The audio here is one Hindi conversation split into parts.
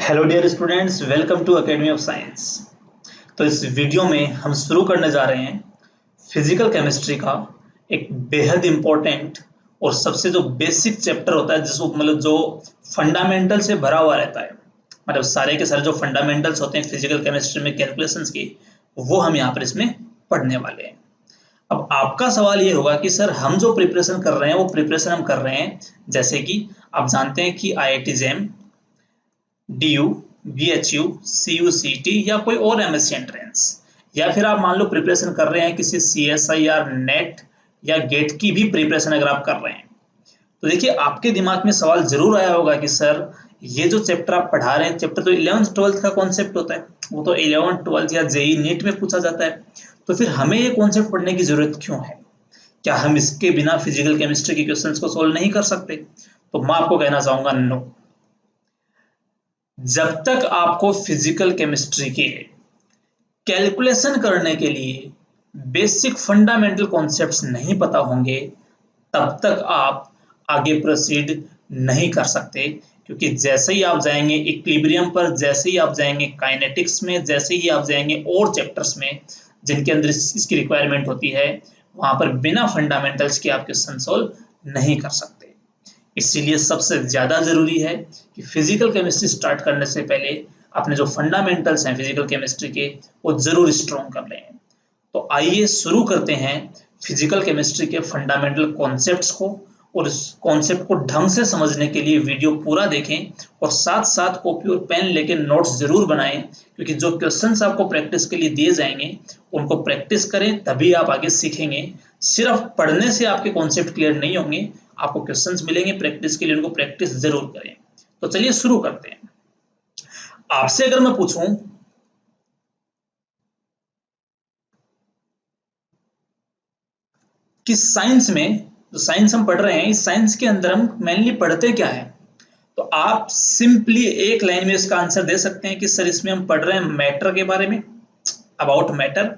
Hello dear students, welcome to academy of science. तो इस वीडियो में हम शुरू करने जा रहे हैं फिजिकल केमिस्ट्री का एक बेहद इम्पोर्टेंट और सबसे जो बेसिक चैप्टर होता है, जिसको जो फंडामेंटल से भरा हुआ रहता है। मतलब सारे के सारे जो फंडामेंटल्स होते हैं फिजिकल केमिस्ट्री में कैलकुलेशंस की, वो हम यहाँ पर इसमें पढ़ने वाले हैं। अब आपका सवाल ये होगा कि सर, हम जो प्रिपरेशन कर रहे हैं वो प्रिपरेशन हम कर रहे हैं जैसे कि आप जानते हैं कि IIT JEM, DU, BHU, CUCT या कोई और MSc एंट्रेंस, या फिर आप मान लो प्रिपरेशन कर रहे हैं किसी CSIR, नेट या गेट की भी प्रिपरेशन अगर आप कर रहे हैं, तो देखिए आपके दिमाग में सवाल जरूर आया होगा कि सर, ये जो चैप्टर आप पढ़ा रहे हैं, चैप्टर तो 11th 12th का कॉन्सेप्ट होता है, वो तो 11th 12th या JEE नीट में पूछा जाता है, तो फिर हमें ये कॉन्सेप्ट पढ़ने की जरूरत क्यों है? क्या हम इसके बिना फिजिकल केमिस्ट्री के क्वेश्चंस को सोल्व नहीं कर सकते? तो मैं आपको कहना चाहूंगा, नो। जब तक आपको फिजिकल केमिस्ट्री के कैलकुलेशन करने के लिए बेसिक फंडामेंटल कॉन्सेप्ट्स नहीं पता होंगे, तब तक आप आगे प्रोसीड नहीं कर सकते। क्योंकि जैसे ही आप जाएंगे इक्विलिब्रियम पर, जैसे ही आप जाएंगे काइनेटिक्स में, जैसे ही आप जाएंगे और चैप्टर्स में जिनके अंदर इसकी रिक्वायरमेंट होती है, वहां पर बिना फंडामेंटल्स के आप क्वेश्चन सोल्व नहीं कर सकते। इसीलिए सबसे ज्यादा जरूरी है कि फिजिकल केमिस्ट्री स्टार्ट करने से पहले अपने जो फंडामेंटल्स हैं फिजिकल केमिस्ट्री के, वो जरूर स्ट्रॉन्ग कर लें। तो आइए शुरू करते हैं फिजिकल केमिस्ट्री के फंडामेंटल कॉन्सेप्ट्स को, और इस कॉन्सेप्ट को ढंग से समझने के लिए वीडियो पूरा देखें और साथ साथ कॉपी और पेन लेके नोट्स जरूर बनाएं। क्योंकि जो क्वेश्चंस आपको प्रैक्टिस के लिए दिए जाएंगे, उनको प्रैक्टिस करें, तभी आप आगे सीखेंगे। सिर्फ पढ़ने से आपके कॉन्सेप्ट क्लियर नहीं होंगे, आपको क्वेश्चंस मिलेंगे प्रैक्टिस के लिए, उनको प्रैक्टिस जरूर करें। तो चलिए शुरू करते हैं। आपसे अगर मैं पूछूं कि साइंस में, जो साइंस हम पढ़ रहे हैं, इस साइंस के अंदर हम मेनली पढ़ते क्या है, तो आप सिंपली एक लाइन में इसका आंसर दे सकते हैं कि सर, इसमें हम पढ़ रहे हैं मैटर के बारे में, about matter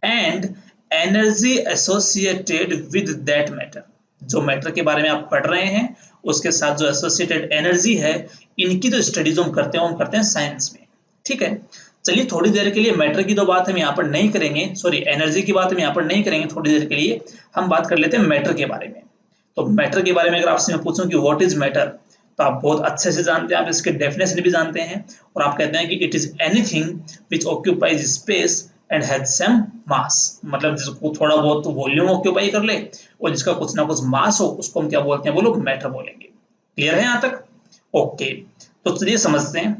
and energy associated with that matter. जो मैटर के बारे में आप पढ़ रहे हैं, उसके साथ जो एसोसिएटेड एनर्जी है, इनकी जो स्टडीज हम करते हैं, वो हम करते हैं साइंस में। ठीक है, चलिए थोड़ी देर के लिए मैटर की तो बात हम यहाँ पर नहीं करेंगे, सॉरी एनर्जी की बात हम यहाँ पर नहीं करेंगे, थोड़ी देर के लिए हम बात कर लेते हैं मैटर के बारे में। तो मैटर के बारे में अगर आपसे मैं पूछूं कि व्हाट इज मैटर, तो आप बहुत अच्छे से जानते हैं, आप इसके डेफिनेशन भी जानते हैं, और आप कहते हैं कि it is anything which occupies space and has some mass. मतलब जिसको थोड़ा बहुत वॉल्यूम ऑक्यूपाई कर ले और जिसका कुछ ना कुछ मास हो, उसको हम क्या बोलते हैं, वो लोग मैटर बोलेंगे। क्लियर है यहाँ तक? ओके, तो चलिए समझते हैं।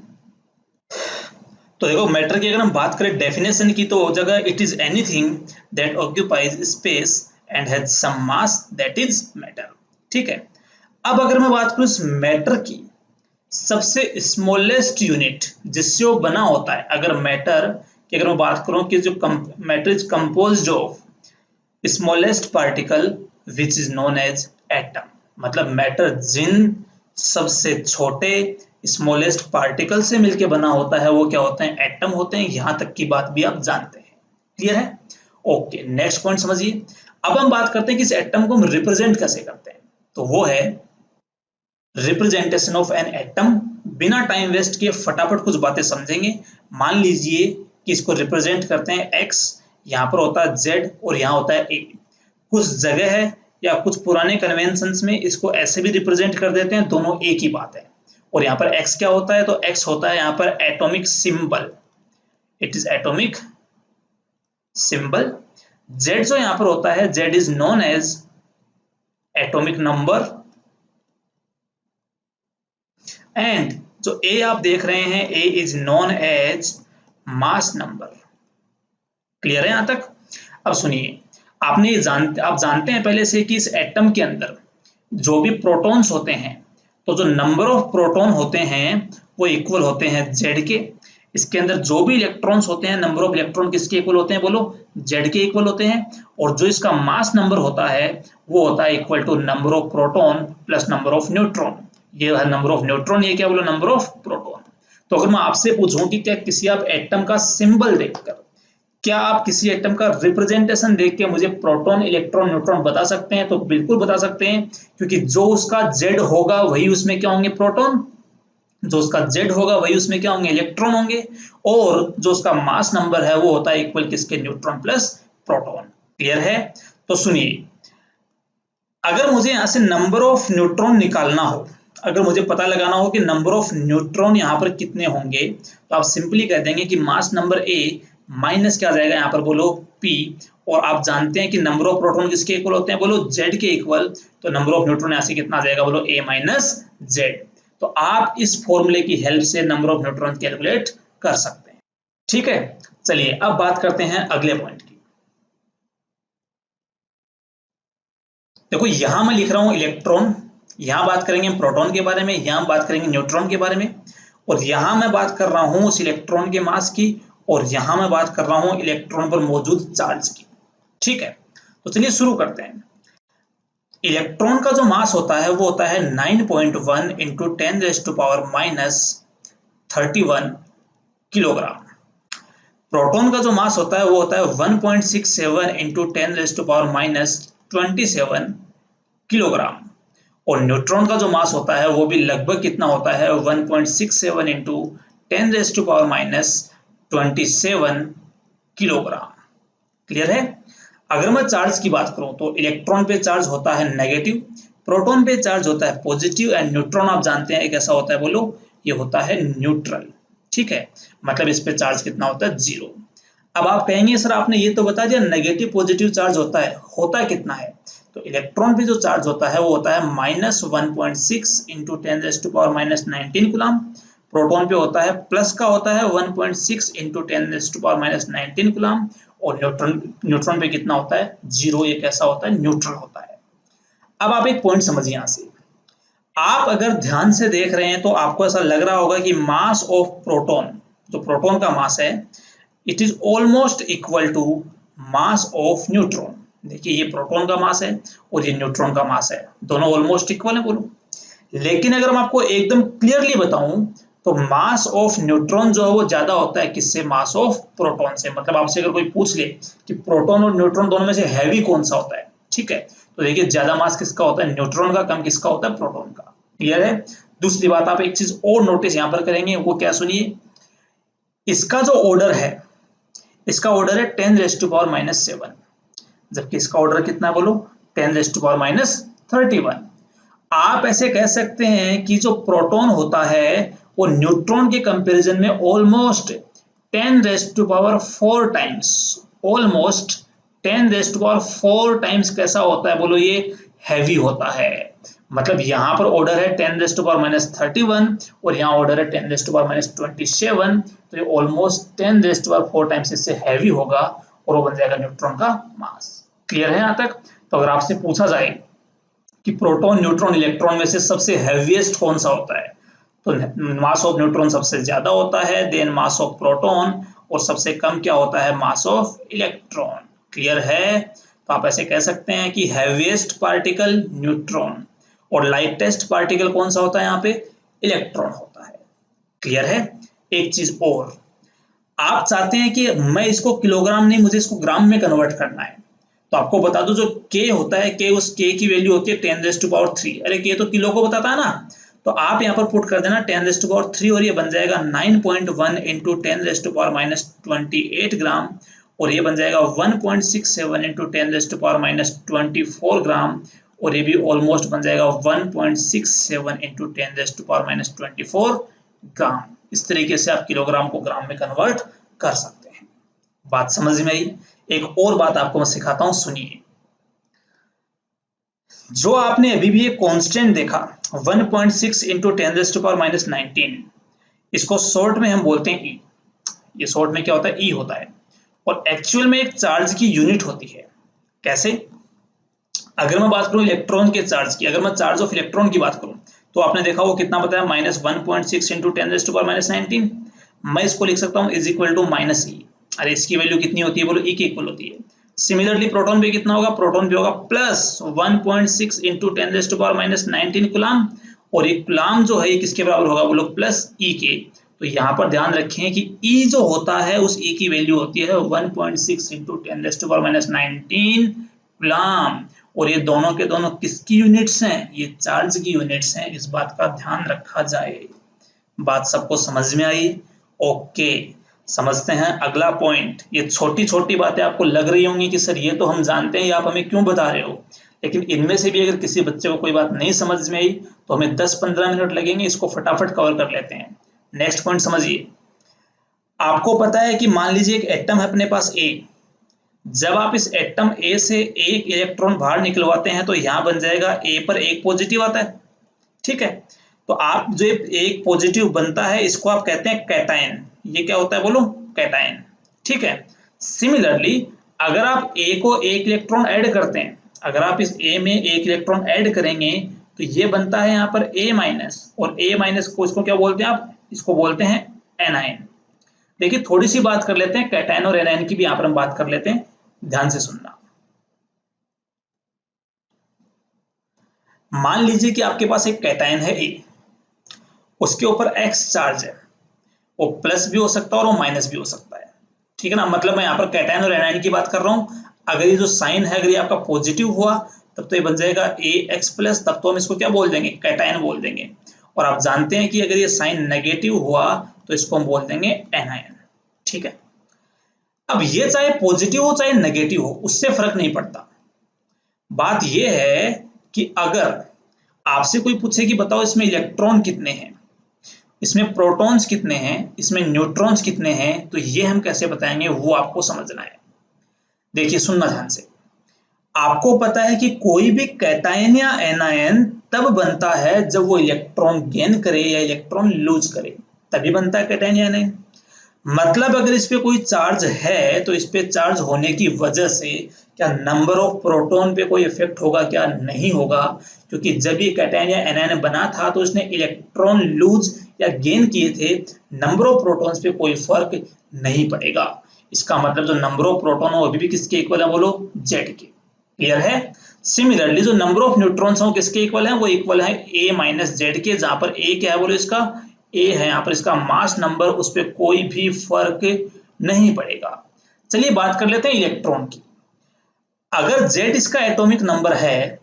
तो देखो, मैटर की अगर हम बात करें डेफिनेशन की, तो जगह it is anything that occupies space and has some mass, that is matter. ठीक है, अब अगर मैं बात करूं इस मैटर की सबसे स्मॉलेस्ट यूनिट जिससे वो बना होता है, अगर मैटर की अगर मैं बात करूं कि जो matter is composed of smallest particle which is known as atom. मतलब मैटर जिन सबसे छोटे स्मॉलेस्ट पार्टिकल से मिलकर बना होता है, वो क्या होते हैं, एटम होते हैं। यहां तक की बात भी आप जानते हैं। क्लियर है? ओके, नेक्स्ट पॉइंट समझिए। अब हम बात करते हैं कि इस एटम को हम रिप्रेजेंट कैसे करते हैं, तो वो है रिप्रेजेंटेशन ऑफ एन एटम। बिना टाइम वेस्ट किए फटाफट कुछ बातें समझेंगे। मान लीजिए कि इसको रिप्रेजेंट करते हैं एक्स, यहाँ पर होता है जेड और यहाँ होता है ए। कुछ जगह है या कुछ पुराने कन्वेंशंस में इसको ऐसे भी रिप्रेजेंट कर देते हैं, दोनों एक ही बात है। और यहाँ पर एक्स क्या होता है, तो एक्स होता है यहाँ पर atomic symbol, it is atomic symbol. Z जो यहाँ पर होता है, Z is known as atomic number, and जो ए आप देख रहे हैं, A is known as mass number. Clear है यहां तक? अब सुनिए, आप जानते हैं पहले से कि इस एटम के अंदर जो भी प्रोटॉन्स होते हैं, तो जो नंबर ऑफ प्रोटॉन होते हैं वो इक्वल होते हैं जेड के। इसके अंदर जो भी इलेक्ट्रॉन्स होते हैं, नंबर ऑफ इलेक्ट्रॉन किसके इक्वल होते हैं, बोलो, जेड के इक्वल होते हैं। और जो इसका मास नंबर होता है, वो होता है equal to number of proton plus number of neutron. ये है नंबर ऑफ न्यूट्रॉन, ये क्या बोला, नंबर ऑफ प्रोटॉन। तो अगर मैं आपसे पूछूं कि क्या किसी आप एटम का सिंबल देखकर, क्या आप किसी एटम का रिप्रेजेंटेशन देख के मुझे प्रोटॉन, इलेक्ट्रॉन, न्यूट्रॉन बता सकते हैं? तो बिल्कुल बता सकते हैं, क्योंकि जो उसका जेड होगा वही उसमें क्या होंगे, प्रोटॉन। जो उसका Z होगा वही उसमें क्या होंगे, इलेक्ट्रॉन होंगे, और जो उसका मास नंबर है वो होता है इक्वल किसके, न्यूट्रॉन प्लस प्रोटॉन। क्लियर है? तो सुनिए, अगर मुझे यहां से नंबर ऑफ न्यूट्रॉन निकालना हो, अगर मुझे पता लगाना हो कि नंबर ऑफ न्यूट्रॉन यहाँ पर कितने होंगे, तो आप सिंपली कह देंगे कि मास नंबर ए माइनस क्या आ जाएगा यहाँ पर, बोलो पी, और आप जानते हैं कि नंबर ऑफ प्रोटॉन किसके इक्वल होते हैं, बोलो जेड के इक्वल, तो नंबर ऑफ न्यूट्रॉन यहाँ से कितना आ जाएगा, बोलो ए माइनस जेड। तो आप इस फॉर्मूले की हेल्प से नंबर ऑफ न्यूट्रॉन कैलकुलेट कर सकते हैं। ठीक है, चलिए अब बात करते हैं अगले पॉइंट की। देखो यहां मैं लिख रहा हूं इलेक्ट्रॉन, यहां बात करेंगे हम प्रोटॉन के बारे में, यहां बात करेंगे न्यूट्रॉन के बारे में, और यहां मैं बात कर रहा हूं उस इलेक्ट्रॉन के मास की, और यहां मैं बात कर रहा हूं इलेक्ट्रॉन पर मौजूद चार्ज की। ठीक है, तो चलिए शुरू करते हैं। इलेक्ट्रॉन का जो मास होता है वो होता है 9.1 इंटू 10⁻⁻31 किलोग्राम। प्रोटॉन का जो मास होता है वो होता है 1.67 इंटू 10⁻27 किलोग्राम, और न्यूट्रॉन का जो मास होता है वो भी लगभग कितना होता है, 1.67 इंटू 10⁻27 किलोग्राम। क्लियर है? अगर मैं चार्ज की बात करूं तो इलेक्ट्रॉन पे चार्ज होता है नेगेटिव, प्रोटॉन पे चार्ज होता है पॉजिटिव, एंड न्यूट्रॉन आप जानते हैं कैसा होता है, बोलो ये होता है न्यूट्रल। ठीक है, मतलब इस पे चार्ज कितना होता है, जीरो। अब आप कहेंगे सर आपने ये तो बता दिया नेगेटिव पॉजिटिव चार्ज होता कितना है, तो इलेक्ट्रॉन पे जो चार्ज होता है वो होता है -1.6 इंटू 10⁻⁻19 कूलम, प्रोटॉन पे होता है प्लस का होता है 1.6 इंटू 10⁻⁻19 कूलम, और न्यूट्रॉन पे कितना होता है, जीरो। ये कैसा होता है, न्यूट्रल होता है। अब आप एक पॉइंट समझिए यहां से, आप अगर ध्यान से देख रहे हैं तो आपको ऐसा लग रहा होगा कि मास ऑफ प्रोटॉन, जो प्रोटॉन का मास है, it is almost equal to mass of neutron. देखिए ये प्रोटॉन का मास है और ये न्यूट्रॉन का मास है, दोनों ऑलमोस्ट इक्वल है, बोलो। लेकिन अगर मैं आपको एकदम क्लियरली बताऊं तो मास ऑफ न्यूट्रॉन जो है वो ज्यादा होता है किससे, मास ऑफ प्रोटॉन से। मतलब आपसे अगर कोई पूछ ले कि प्रोटॉन और न्यूट्रॉन दोनों में से हैवी कौन सा होता है, ठीक है, तो देखिए ज्यादा मास किसका होता है, न्यूट्रॉन का, कम किसका होता है, प्रोटॉन का। क्लियर है? दूसरी बात आप एक चीज और नोटिस यहां पर करेंगे, वो क्या, सुनिए, इसका जो ऑर्डर है, इसका ऑर्डर है 10⁻⁻7, जबकि इसका ऑर्डर कितना, बोलो 10⁻31। आप ऐसे कह सकते हैं कि जो प्रोटॉन होता है वो न्यूट्रॉन के कंपैरिजन में ऑलमोस्ट 10⁻⁴ टाइम्स, ऑलमोस्ट 10⁻⁴ टाइम्स कैसा होता है, बोलो ये हैवी होता है। मतलब यहाँ पर ऑर्डर है 10⁻31 और यहाँ ऑर्डर है 10⁻27, तो ये ऑलमोस्ट 10⁻⁴ टाइम्स इससे हैवी होगा, और वो बन जाएगा न्यूट्रॉन का मास। क्लियर है यहाँ तक? तो अगर आपसे पूछा जाए कि प्रोटॉन, न्यूट्रॉन, इलेक्ट्रॉन में से सबसे हैवीएस्ट कौन सा होता है, तो मास ऑफ न्यूट्रॉन सबसे ज्यादा होता है, देन मास ऑफ प्रोटॉन, और सबसे कम क्या होता है, मास ऑफ इलेक्ट्रॉन। क्लियर है? तो आप ऐसे कह सकते हैं कि हैवीएस्ट पार्टिकल न्यूट्रॉन, और लाइटेस्ट पार्टिकल कौन सा होता है, यहाँ पे इलेक्ट्रॉन होता है। क्लियर है? एक चीज और, आप चाहते हैं कि मैं इसको किलोग्राम नहीं, मुझे इसको ग्राम में कन्वर्ट करना है, तो आपको बता दो जो K होता है, K, उस K की वैल्यू होती है 10⁻3। अरे K तो किलो को बताता है ना, तो आप यहाँ पर पुट कर देना 10⁻3, और ये बन जाएगा 9.1 इंटू 10⁻⁻28 ग्राम, और ये बन जाएगा 1.67 इंटू 10⁻⁻24 ग्राम, और ये भी ऑलमोस्ट बन जाएगा 1.67 इंटू 10⁻⁻24 ग्राम। इस तरीके से आप किलोग्राम को ग्राम में कन्वर्ट कर सकते हैं। बात समझ में आई? एक और बात आपको मैं सिखाता हूं, सुनिए। जो आपने अभी भी एक कांस्टेंट देखा 1.6 इंटू 10⁻⁻19, इसको शॉर्ट में हम बोलते हैं ई। ये शॉर्ट में क्या होता है, ई होता है, और एक्चुअल में एक चार्ज की यूनिट होती है। कैसे? अगर मैं बात करूं इलेक्ट्रॉन के चार्ज की, अगर मैं चार्ज ऑफ इलेक्ट्रॉन की बात करूं, तो आपने देखा वो कितना बताया, -1.6 इंटू 10⁻⁻19। मैं इसको लिख सकता हूं इज इक्वल टू माइनस ई। अरे इसकी वैल्यू कितनी होती है, बोलो ई की इक्वल होती है। सिमिलरली प्रोटॉन पे कितना होगा, प्रोटॉन पे होगा प्लस 1.6 इंटू 10⁻⁻19 कूलम, और ये कूलम जो है ये किसके बराबर होगा, बोलो प्लस ई के। तो यहाँ पर ध्यान रखें कि ई जो होता है उस ई की वैल्यू होती है 1.6 इंटू 10⁻⁻19 कूलम, और ये दोनों के दोनों किसकी यूनिट्स हैं, ये चार्ज की यूनिट्स हैं। इस बात का ध्यान रखा जाए। बात सबको समझ में आई? ओके, समझते हैं अगला पॉइंट। ये छोटी छोटी बातें आपको लग रही होंगी कि सर ये तो हम जानते हैं, आप हमें क्यों बता रहे हो, लेकिन इनमें से भी अगर किसी बच्चे को कोई बात नहीं समझ में आई तो हमें 10-15 मिनट लगेंगे, इसको फटाफट कवर कर लेते हैं। नेक्स्ट पॉइंट समझिए। आपको पता है कि मान लीजिए एक एटम है अपने पास ए, जब आप इस एटम ए से एक इलेक्ट्रॉन बाहर निकलवाते हैं तो यहां बन जाएगा ए पर एक पॉजिटिव आता है, ठीक है। तो आप जो एक पॉजिटिव बनता है इसको आप कहते हैं कैटायन। ये क्या होता है बोलो? कैटायन, ठीक है। सिमिलरली अगर आप ए को एक इलेक्ट्रॉन ऐड करते हैं, अगर आप इस ए में एक इलेक्ट्रॉन ऐड करेंगे तो ये बनता है यहाँ पर ए माइनस, और ए माइनस को इसको क्या बोलते हैं आप? इसको बोलते हैं एनायन। देखिए थोड़ी सी बात कर लेते हैं कैटायन और एनायन की भी यहाँ पर हम बात कर लेते हैं, ध्यान से सुनना। मान लीजिए कि आपके पास एक कैटायन है ए, उसके ऊपर एक्स चार्ज है, वो प्लस भी हो सकता है और वो माइनस भी हो सकता है, ठीक है ना। मतलब मैं यहाँ पर कैटायन और एनायन की बात कर रहा हूँ। अगर ये जो साइन है अगर ये आपका पॉजिटिव हुआ तब तो ये बन जाएगा ए एक्स प्लस, तब तो हम इसको क्या बोल देंगे? कैटायन बोल देंगे। और आप जानते हैं कि अगर ये साइन नेगेटिव हुआ तो इसको हम बोल देंगे एनायन, ठीक है। अब ये चाहे पॉजिटिव हो चाहे नेगेटिव हो उससे फर्क नहीं पड़ता। बात ये है कि अगर आपसे कोई पूछे कि बताओ इसमें इलेक्ट्रॉन कितने हैं, इसमें प्रोटॉन्स कितने हैं, इसमें न्यूट्रॉन्स कितने हैं, तो ये हम कैसे बताएंगे वो आपको समझना है। देखिए सुनना ध्यान से। आपको पता है कि कोई भी कैटायन या एनायन तब बनता है जब वो इलेक्ट्रॉन गेन करे या इलेक्ट्रॉन लूज करे, तभी बनता है कैटायन या एनायन। मतलब अगर इस पे कोई चार्ज है तो इस पे चार्ज होने की वजह से क्या नंबर ऑफ प्रोटॉन पे कोई इफेक्ट होगा? क्या नहीं होगा, क्योंकि जब ये कैटायन या एनायन बना था तो इसने इलेक्ट्रॉन लूज या गेन किए थे, नंबर ऑफ प्रोटॉन्स पे कोई फर्क नहीं पड़ेगा। इसका मतलब जो नंबर ऑफ प्रोटॉन हो अभी भी किसके इक्वल है बोलो? जेड के। क्लियर है? सिमिलरली जो नंबर ऑफ न्यूट्रॉन्स हो किसके इक्वल है? वो इक्वल है ए माइनस जेड के, जहां पर ए क्या है बोलो? इसका ए है यहाँ पर, इसका मास नंबर, उस पर कोई भी फर्क नहीं पड़ेगा। चलिए बात कर लेते हैं इलेक्ट्रॉन की। अगर Z इसका एटॉमिक नंबर है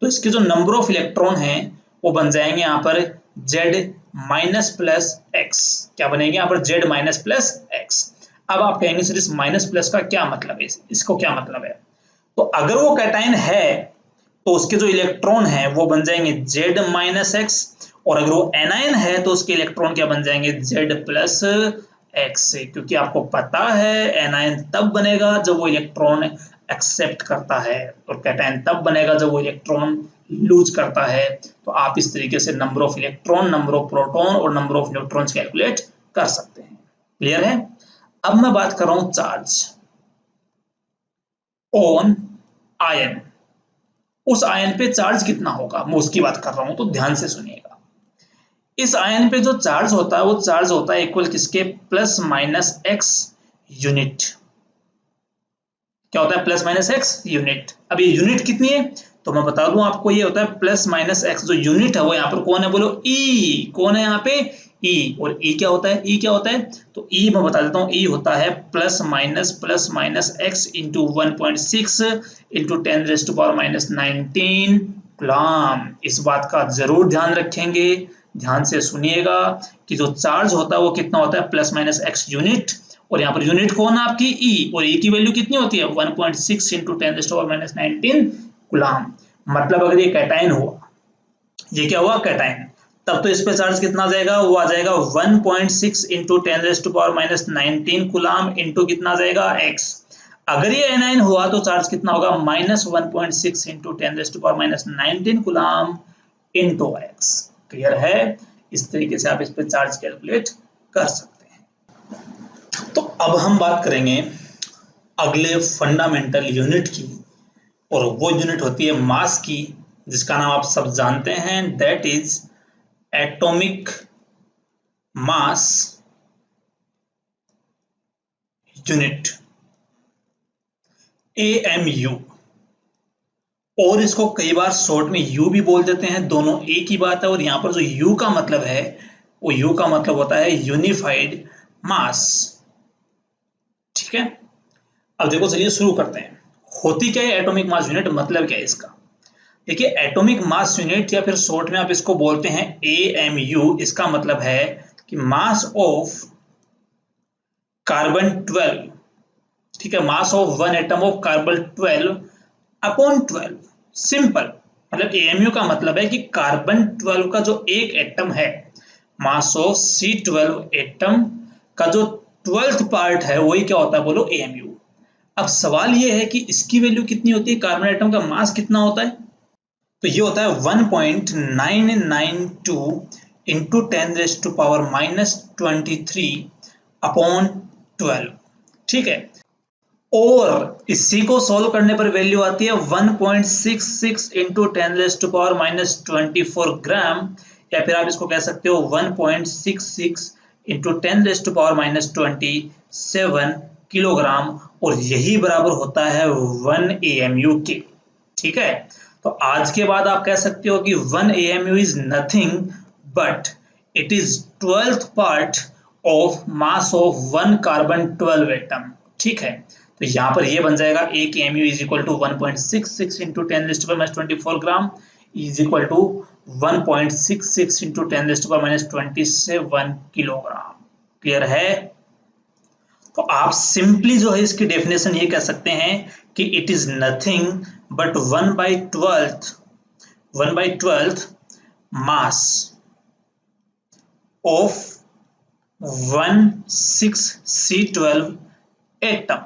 तो इसके जो नंबर ऑफ इलेक्ट्रॉन हैं वो बन जाएंगे यहाँ पर Z माइनस प्लस एक्स। क्या बनेंगे यहाँ पर? Z minus plus x. अब आप कहेंगे सर इस माइनस प्लस का क्या मतलब है, इसको क्या मतलब है? तो अगर वो कैटायन है तो उसके जो इलेक्ट्रॉन है वो बन जाएंगे Z माइनस एक्स, और अगर वो एनायन है तो उसके इलेक्ट्रॉन क्या बन जाएंगे? Z प्लस एक्स से, क्योंकि आपको पता है एनायन तब बनेगा जब वो इलेक्ट्रॉन एक्सेप्ट करता है और कैटायन तब बनेगा जब वो इलेक्ट्रॉन लूज करता है। तो आप इस तरीके से number of electron, number of proton और नंबर ऑफ न्यूट्रॉन्स कैलकुलेट कर सकते हैं। क्लियर है? अब मैं बात कर रहा हूं चार्ज ऑन आयन। उस आयन पे चार्ज कितना होगा मैं उसकी बात कर रहा हूं, तो ध्यान से सुनिएगा। इस आयन पे जो चार्ज होता है वो चार्ज होता है इक्वल किसके? Plus minus x unit. क्या होता है? Plus minus x unit. अब ये यूनिट कितनी है तो मैं बता दूं आपको, ये होता है प्लस माइनस एक्स। जो यूनिट है वो यहाँ पर कौन है बोलो? ई। कौन है यहाँ पे? ई। और ई क्या होता है? ई क्या होता है? तो ई मैं बता देता हूँ, ई होता है plus minus x into 1.6 into 10⁻⁻19 coulomb. इस बात का जरूर ध्यान रखेंगे, ध्यान से सुनिएगा कि जो चार्ज होता है वो कितना होता है? प्लस माइनस एक्स यूनिट, और यहाँ पर यूनिट कौन है आपकी? ई, और ई की वैल्यू कितनी होती है? 1.6 इंटू 10⁻⁻19 कूलम। मतलब अगर ये कैटायन हुआ, ये क्या हुआ? कैटायन, तब तो इस पे चार्ज कितना आ जाएगा? वो आ जाएगा 1.6 इंटू 10⁻⁻19 कूलम इंटू कितना आ जाएगा? एक्स। अगर ये एनायन हुआ तो चार्ज कितना होगा? -1.6 into 10⁻⁻19 coulomb into x. Clear है? इस तरीके से आप इस पे चार्ज कैलकुलेट कर सकते हैं। तो अब हम बात करेंगे अगले फंडामेंटल यूनिट की, और वो यूनिट होती है मास की, जिसका नाम आप सब जानते हैं, that is atomic mass unit, AMU। और इसको कई बार शॉर्ट में U भी बोल देते हैं, दोनों एक ही बात है। और यहाँ पर जो U का मतलब है वो U का मतलब होता है यूनिफाइड मास। ठीक है, अब देखो चलिए शुरू करते हैं। होती क्या है एटॉमिक मास यूनिट? मतलब क्या है इसका? देखिए एटॉमिक मास यूनिट या फिर शॉर्ट में आप इसको बोलते हैं AMU। इसका मतलब है कि मास ऑफ कार्बन 12, ठीक है, मास of one atom of carbon 12 upon 12, simple. मतलब एएमयू का मतलब है कि कार्बन 12 का जो एक एटम है, मास ऑफ C12 एटम का जो 12th पार्ट है वही क्या होता है, बोलो एएमयू। अब सवाल ये है कि इसकी वैल्यू कितनी होती है, कार्बन एटम का मास कितना होता है, तो ये होता है 1.992 इंटू 10⁻⁻23 अपॉन 12, ठीक है। और इसी को सॉल्व करने पर वैल्यू आती है 1.66 इंटू 10⁻⁻24 ग्राम, या फिर आप इसको कह सकते हो 1.66 इंटू 10⁻⁻27 किलोग्राम, और यही बराबर होता है 1 AMU के, ठीक है। तो आज के बाद आप कह सकते हो कि 1 AMU is nothing but it is 12th part of mass of 1 carbon 12 atom, ठीक है। तो यहाँ पर ये बन जाएगा 1 AMU is equal to 1.66 into 10⁻⁻24 gram is equal to 1.66 into 10⁻⁻27 kilogram. Clear है? तो आप सिंपली जो है इसकी डेफिनेशन ये कह सकते हैं कि it is nothing but 1/12 mass of 1,6C12 atom,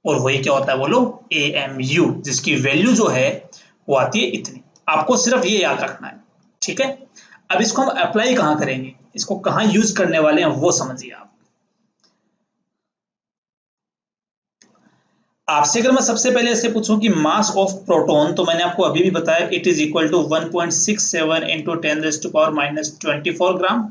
और वही क्या होता है बोलो AMU, जिसकी वैल्यू जो है वो आती है इतनी। आपको सिर्फ ये याद रखना है, ठीक है। अब इसको हम अप्लाई कहाँ करेंगे, इसको कहाँ यूज करने वाले हैं वो समझिए आप। आपसे अगर मैं सबसे पहले ऐसे पूछूं कि मास ऑफ प्रोटॉन, तो मैंने आपको अभी भी बताया it is equal to 1.67 into 10⁻⁻24 gram.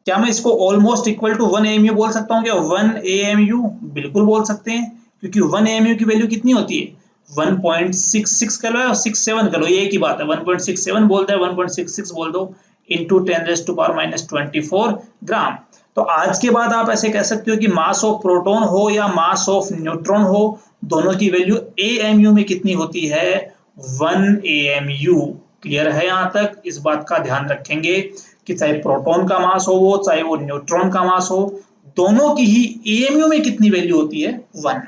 क्या मैं इसको ऑलमोस्ट इक्वल टू 1 AMU बोल सकता हूँ क्या? 1 AMU बिल्कुल बोल सकते हैं, क्योंकि 1 AMU की वैल्यू कितनी होती है, 1.66 कर लो या 67 कर लो, ये एक ही बात है। 1.67 बोल दो, 1.66 बोल दो, इंटू 10⁻⁻24 ग्राम। तो आज के बाद आप ऐसे कह सकते हो कि मास ऑफ प्रोटॉन हो या मास ऑफ न्यूट्रॉन हो, दोनों की वैल्यू AMU में कितनी होती है, 1 AMU। क्लियर है? यहां तक इस बात का ध्यान रखेंगे कि चाहे प्रोटॉन का मास हो वो, चाहे वो न्यूट्रॉन का मास हो, दोनों की ही AMU में कितनी वैल्यू होती है, 1।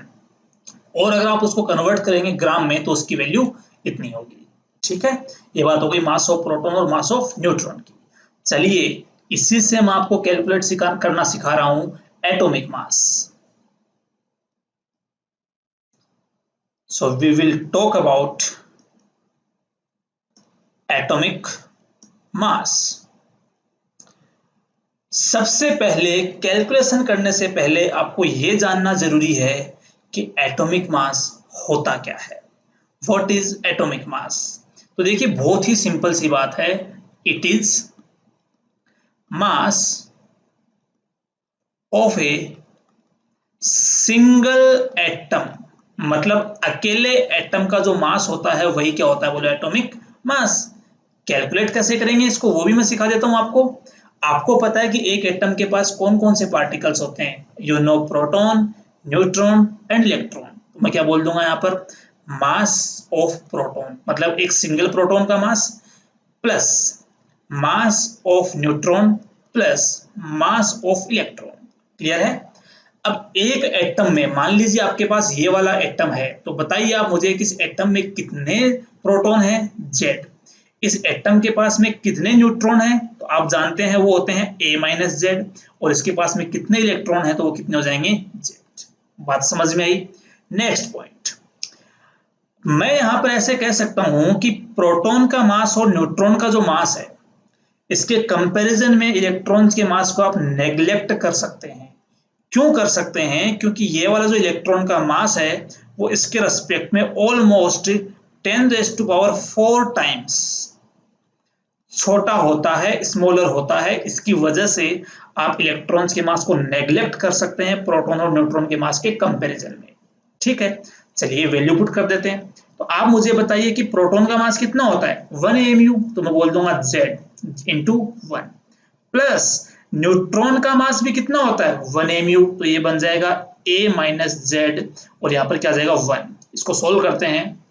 और अगर आप उसको कन्वर्ट करेंगे ग्राम में तो उसकी वैल्यू इतनी होगी, ठीक है। ये बात हो गई मास ऑफ प्रोटॉन और मास ऑफ न्यूट्रॉन की। चलिए इसी से मैं आपको कैलकुलेट करना सिखा रहा हूं atomic mass. So we will talk about atomic mass. सबसे पहले कैलकुलेशन करने से पहले आपको यह जानना जरूरी है कि एटॉमिक मास होता क्या है, व्हाट इज एटॉमिक मास। तो देखिए बहुत ही सिंपल सी बात है, it is mass of a single atom, मतलब अकेले एटम का जो मास होता है वही क्या होता है, बोलो एटॉमिक मास। कैलकुलेट कैसे करेंगे इसको वो भी मैं सिखा देता हूं आपको। आपको पता है कि एक एटम के पास कौन कौन से पार्टिकल्स होते हैं, you know proton, neutron and electron. तो मैं क्या बोल दूंगा यहाँ पर, मास ऑफ प्रोटॉन मतलब एक सिंगल प्रोटॉन का mass, plus mass of neutron, plus mass of electron. Clear है? अब एक एटम में मान लीजिए आपके पास ये वाला एटम है, तो बताइए आप मुझे कि इस एटम में कितने प्रोटॉन है, Z। इस एटम के पास में कितने न्यूट्रॉन हैं, तो आप जानते हैं वो होते हैं A-Z, और इसके पास में कितने इलेक्ट्रॉन हैं, तो वो कितने हो जाएंगे, Z। बात समझ में आई? नेक्स्ट पॉइंट, मैं यहां पर ऐसे कह सकता हूं कि प्रोटॉन का मास और न्यूट्रॉन का जो मास है, इसके कंपैरिजन में इलेक्ट्रॉन्स के मास को आप नेग्लेक्ट कर सकते हैं। क्यों कर सकते हैं? क्योंकि ये वाला जो इलेक्ट्रॉन का मास है वो इसके रेस्पेक्ट में ऑलमोस्ट 10⁻⁴ टाइम्स छोटा होता है, स्मॉलर होता है। इसकी वजह से आप इलेक्ट्रॉन्स के मास को नेग्लेक्ट कर सकते हैं प्रोटॉन और न्यूट्रॉन के मास के कंपैरिजन में, ठीक है। चलिए वैल्यू पुट कर देते हैं। तो आप मुझे बताइए कि प्रोटॉन का मास कितना होता है, 1 AMU, तो मैं बोल दूंगा Z इंटू 1, प्लस न्यूट्रॉन का मास भी कितना होता है, 1 AMU, तो ये बन जाएगा A-Z, और यहाँ पर क्या जाएगा 1। इसको सोल्व करते हैं,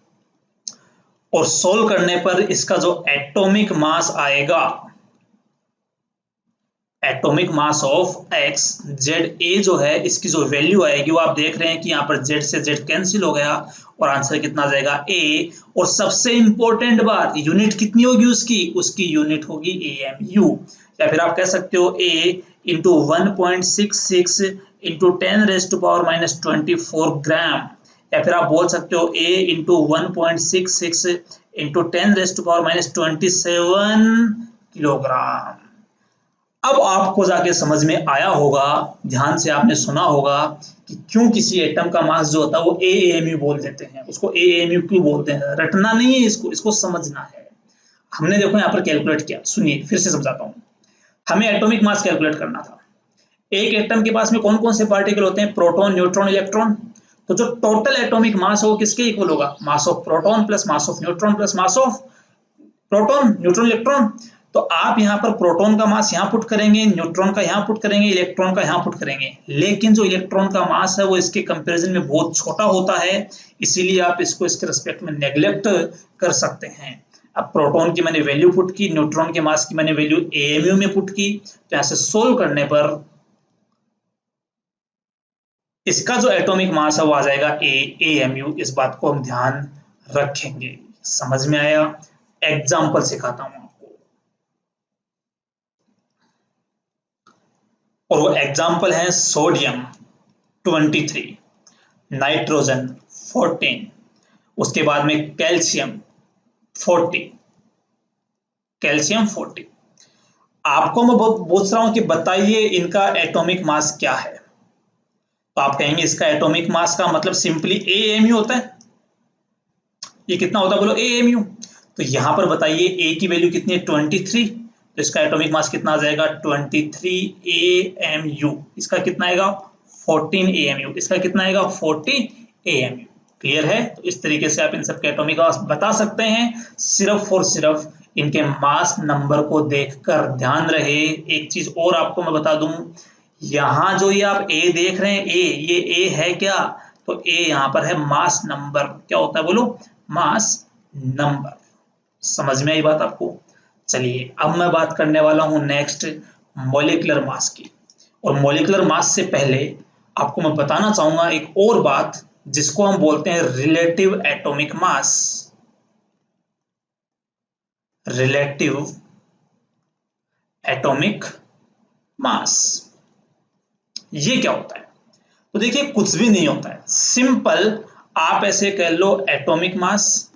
और सोल्व करने पर इसका जो एटॉमिक मास आएगा atomic mass of x, Z A जो है इसकी जो वैल्यू आएगी वो आप देख रहे हैं कि यहाँ पर जेड से जेड कैंसिल हो गया और आंसर कितना आ जाएगा ए। और सबसे इंपॉर्टेंट बात, यूनिट कितनी होगी उसकी, उसकी यूनिट होगी एएमयू। या फिर आप कह सकते हो ए इंटू 1.66 इंटू 10⁻⁻24 ग्राम, या फिर आप बोल सकते हो ए इंटू 1.66 इंटू 10⁻⁻27 किलोग्राम। अब आपको जाके समझ में आया होगा, ध्यान से आपने सुना होगा कि क्यों किसी एटम का मास जो होता है वो एएमयू बोल देते हैं, उसको एएमयू क्यों बोलते हैं। रटना नहीं है इसको, इसको समझना है। हमने देखो यहाँ पर कैलकुलेट किया, सुनिए फिर से समझाता हूँ। हमें एटॉमिक मास कैलकुलेट करना था। एक एटम के पास में कौन कौन से पार्टिकल होते हैं, प्रोटॉन, न्यूट्रॉन, इलेक्ट्रॉन। तो जो टोटल एटॉमिक मास है वो किसके इक्वल होगा, मास of proton plus mass of neutron plus mass of proton, neutron, electron. तो आप यहाँ पर प्रोटॉन का मास यहाँ पुट करेंगे, न्यूट्रॉन का यहाँ पुट करेंगे, इलेक्ट्रॉन का यहाँ पुट करेंगे। लेकिन जो इलेक्ट्रॉन का मास है वो इसके कंपैरिजन में बहुत छोटा होता है, इसीलिए आप इसको इसके रिस्पेक्ट में नेग्लेक्ट कर सकते हैं। अब प्रोटॉन की मैंने वैल्यू पुट की, न्यूट्रॉन के मास की मैंने वैल्यू एएमयू में पुट की, तो यहाँ से सोल्व करने पर इसका जो एटॉमिक मास है वो आ जाएगा एएमयू। इस बात को हम ध्यान रखेंगे। समझ में आया? एग्जाम्पल सिखाता हूं आपको, और वो एग्जाम्पल है सोडियम 23, नाइट्रोजन 14, उसके बाद में कैल्शियम 40, कैल्शियम 40। आपको मैं पूछ रहा हूं कि बताइए इनका एटॉमिक मास क्या है। तो आप कहेंगे इसका एटॉमिक मास का मतलब सिंपली एएमयू होता है। ये कितना होता है बोलो, एएमयू। तो यहां पर बताइए ए की वैल्यू कितनी है, 23। तो इसका एटॉमिक मास कितना आ जाएगा, 23 एएमयू। इसका कितना आएगा, 14 एएमयू। इसका कितना आएगा, 40 एएमयू। क्लियर है? तो इस तरीके से आप इन सब के एटॉमिक मास बता सकते हैं, सिर्फ और सिर्फ इनके मास नंबर को देखकर। ध्यान रहे, एक चीज और आपको मैं बता दूं, यहां जो ये आप ए देख रहे हैं, ये ए है क्या, तो ए यहां पर है मास नंबर। क्या होता है बोलो, मास नंबर। समझ में आई बात आपको? चलिए अब मैं बात करने वाला हूं नेक्स्ट मॉलिक्यूलर मास की। और मॉलिक्यूलर मास से पहले आपको मैं बताना चाहूंगा एक और बात, जिसको हम बोलते हैं relative atomic mass. Relative atomic mass ये क्या होता है? तो देखिए कुछ भी नहीं होता है, सिंपल आप ऐसे कह लो, atomic mass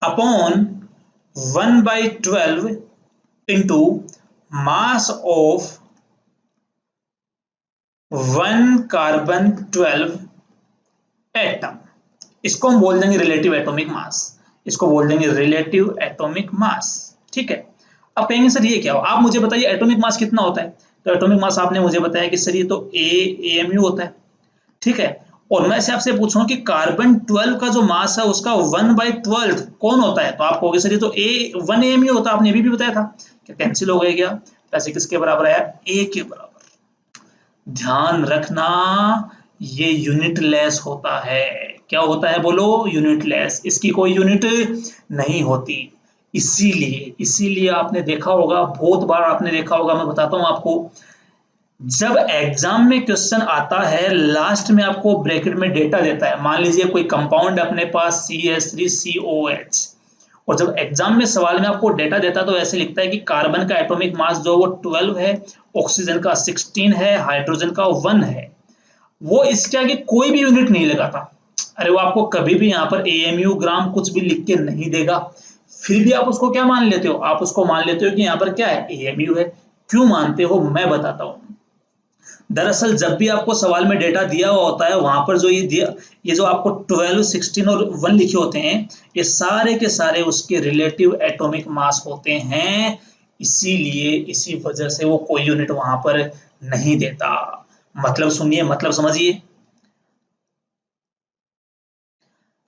upon 1/12 into mass of 1 carbon 12 atom. इसको हम बोल देंगे रिलेटिव एटॉमिक मास, इसको बोल देंगे रिलेटिव एटॉमिक मास। ठीक है। अब कहेंगे सर ये क्या हो, आप मुझे बताइए एटॉमिक मास कितना होता है। तो एटॉमिक मास आपने मुझे बताया कि सर ये तो एएमयू होता है। ठीक है। और मैं से आपसे पूछ रहा हूँ कि कार्बन 12 का जो मास है उसका 1/12 कौन होता है। तो आप कहोगे सर ये तो ए 1 एएमयू होता है, आपने भी बताया था। क्या कैंसिल हो गया क्या? वैसे किसके बराबर आया, ए के बराबर। ध्यान रखना, ये यूनिटलेस होता है। क्या होता है बोलो, यूनिटलेस। इसकी कोई यूनिट नहीं होती। इसीलिए इसीलिए आपने देखा होगा, बहुत बार आपने देखा होगा, मैं बताता हूं आपको, जब एग्जाम में क्वेश्चन आता है लास्ट में आपको ब्रैकेट में डेटा देता है। मान लीजिए कोई कंपाउंड अपने पास CH3COH, और जब एग्जाम में सवाल में आपको डेटा देता है तो ऐसे लिखता है कि कार्बन का एटॉमिक मास जो वो 12 है, ऑक्सीजन का 16 है, हाइड्रोजन का 1 है। वो इसके आगे कोई भी यूनिट नहीं लगाता। अरे वो आपको कभी भी यहाँ पर एएमयू ग्राम कुछ भी लिख के नहीं देगा, फिर भी आप उसको क्या मान लेते हो, आप उसको मान लेते हो कि यहाँ पर क्या है, एएमयू है। क्यों मानते हो मैं बताता हूँ। दरअसल जब भी आपको सवाल में डेटा दिया हुआ होता है, वहां पर जो ये जो आपको 12, 16 और 1 लिखे होते हैं, ये सारे के सारे उसके रिलेटिव एटॉमिक मास होते हैं। इसीलिए इसी वजह से वो कोई यूनिट वहां पर नहीं देता। मतलब सुनिए, मतलब समझिए।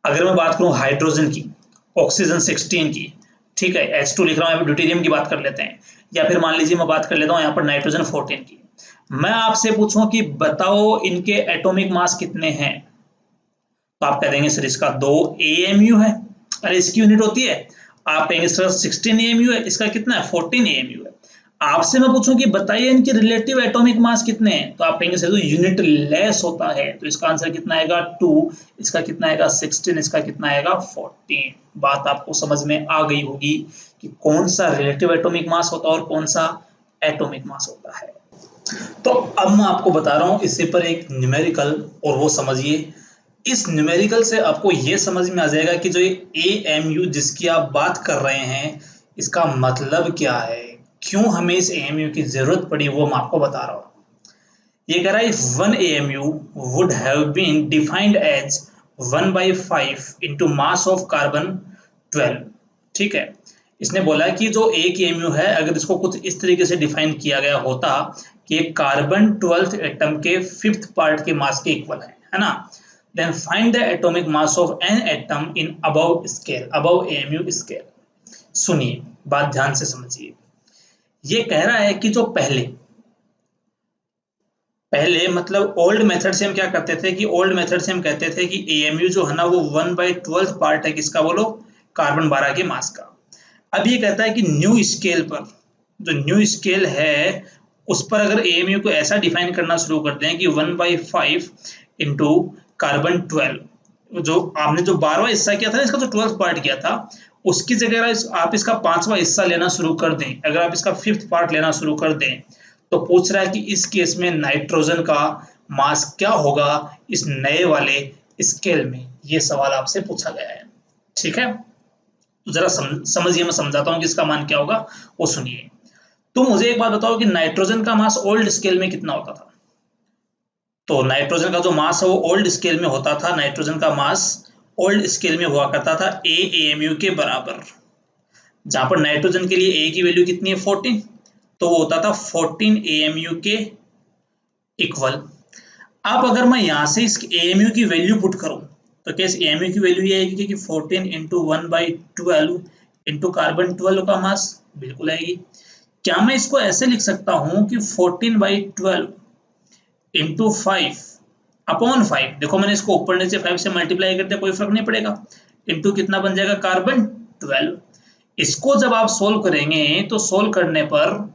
अगर मैं बात करूं हाइड्रोजन की, ऑक्सीजन 16 की, ठीक है, H2 लिख रहा हूं, ड्यूटेरियम की बात कर लेते हैं, या फिर मान लीजिए मैं बात कर लेता हूं यहाँ पर नाइट्रोजन 14 की। मैं आपसे पूछूं कि बताओ इनके एटॉमिक मास कितने हैं, तो आप कह देंगे सर इसका 2 एएमयू है। अरे इसकी यूनिट होती है। आप कहेंगे सर 16 एएमयू है, इसका कितना है, 14 एएमयू है। आपसे मैं पूछूं कि बताइए इनके रिलेटिव एटॉमिक मास कितने हैं, तो आप कहेंगे सर यूनिट लेस होता है, तो इसका आंसर कितना आएगा 2, इसका कितना आएगा 16, इसका कितना आएगा 14। बात आपको समझ में आ गई होगी कि कौन सा रिलेटिव एटॉमिक मास होता है और कौन सा एटॉमिक मास होता है। तो अब मैं आपको बता रहा हूं इससे पर एक न्यूमेरिकल, और वो समझिए। इस न्यूमेरिकल से आपको ये समझ में आ जाएगा कि जो ये AMU जिसकी आप बात कर रहे हैं इसका मतलब क्या है, क्यों हमें इस AMU की जरूरत पड़ी, वो मैं आपको बता रहा हूं। ये कह रहा है if one AMU would have been defined as 1/5 into mass of carbon 12, ठीक है। इसने बोला कि जो एक AMU है अगर इसको कुछ इस तरीके से डिफाइन किया गया होता कि एक कार्बन 12th एटम के 5th पार्ट के मास के इक्वल है ना, then find the atomic mass of an atom in above scale, above AMU scale। सुनिए, बात ध्यान से समझिए। ये कह रहा है कि जो पहले पहले मतलब ओल्ड मेथड से हम क्या करते थे कि ओल्ड मेथड से हम कहते थे कि AMU जो है ना वो 1/12 पार्ट है किसका, बोलो कार्बन 12 के मास का। अब ये कहता है कि न्यू स्केल पर, जो न्यू स्केल है उस पर अगर AMU को ऐसा डिफाइन करना शुरू कर दें कि 1/5 इंटू कार्बन 12, जो आपने जो 12वां हिस्सा किया था ना इसका, जो 12th पार्ट किया था उसकी जगह आप इसका 5वां हिस्सा लेना शुरू कर दें, अगर आप इसका 5th पार्ट लेना शुरू कर दें, तो पूछ रहा है कि इस केस में नाइट्रोजन का मास क्या होगा इस नए वाले स्केल में। ये सवाल आपसे पूछा गया है, ठीक है। तो जरा समझिए, मैं समझाता हूं कि इसका मान क्या होगा, वो सुनिए। तो मुझे एक बात बताओ कि नाइट्रोजन का मास ओल्ड स्केल में कितना होता था। तो नाइट्रोजन का जो मास है वो ओल्ड स्केल में होता था, नाइट्रोजन का मास ओल्ड स्केल में हुआ करता था AMU के बराबर, जहां पर नाइट्रोजन के लिए A की वैल्यू कितनी है 14, तो वो होता था 14 AMU के इक्वल। अब अगर मैं यहां से इस AMU की वैल्यू पुट करूं तो क्या इस AMU की वैल्यू ये आएगी कि 14 इंटू 1/12 इंटू कार्बन 12 का मास, बिल्कुल आएगी। क्या मैं इसको ऐसे लिख सकता हूं कि 14/12 इंटू 5 अपॉन 5, देखो मैंने इसको ऊपर नीचे 5 से मल्टीप्लाई कर दिया, कोई फर्क नहीं पड़ेगा, इंटू कितना बन जाएगा कार्बन 12। इसको जब आप सोल्व करेंगे तो सोल्व करने पर,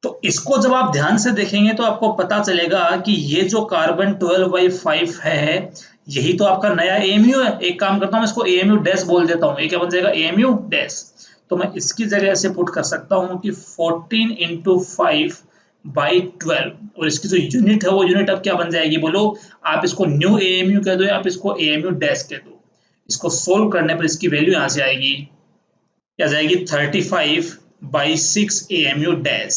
तो इसको जब आप ध्यान से देखेंगे तो आपको पता चलेगा कि ये जो कार्बन 12/5 है यही तो आपका नया AMU है। एक काम करता हूं, इसको AMU डैश बोल देता हूं, ये क्या बन जाएगा AMU डैश। तो मैं इसकी जगह ऐसे पुट कर सकता हूं कि 14 इंटू 5/12, और इसकी जो यूनिट है वो यूनिट अब क्या बन जाएगी, बोलो। आप इसको न्यू AMU कह दो या आप इसको AMU डैश कह दो। इसको सोल्व करने पर इसकी वैल्यू यहां से आएगी, क्या जाएगी 35/6 AMU डैश।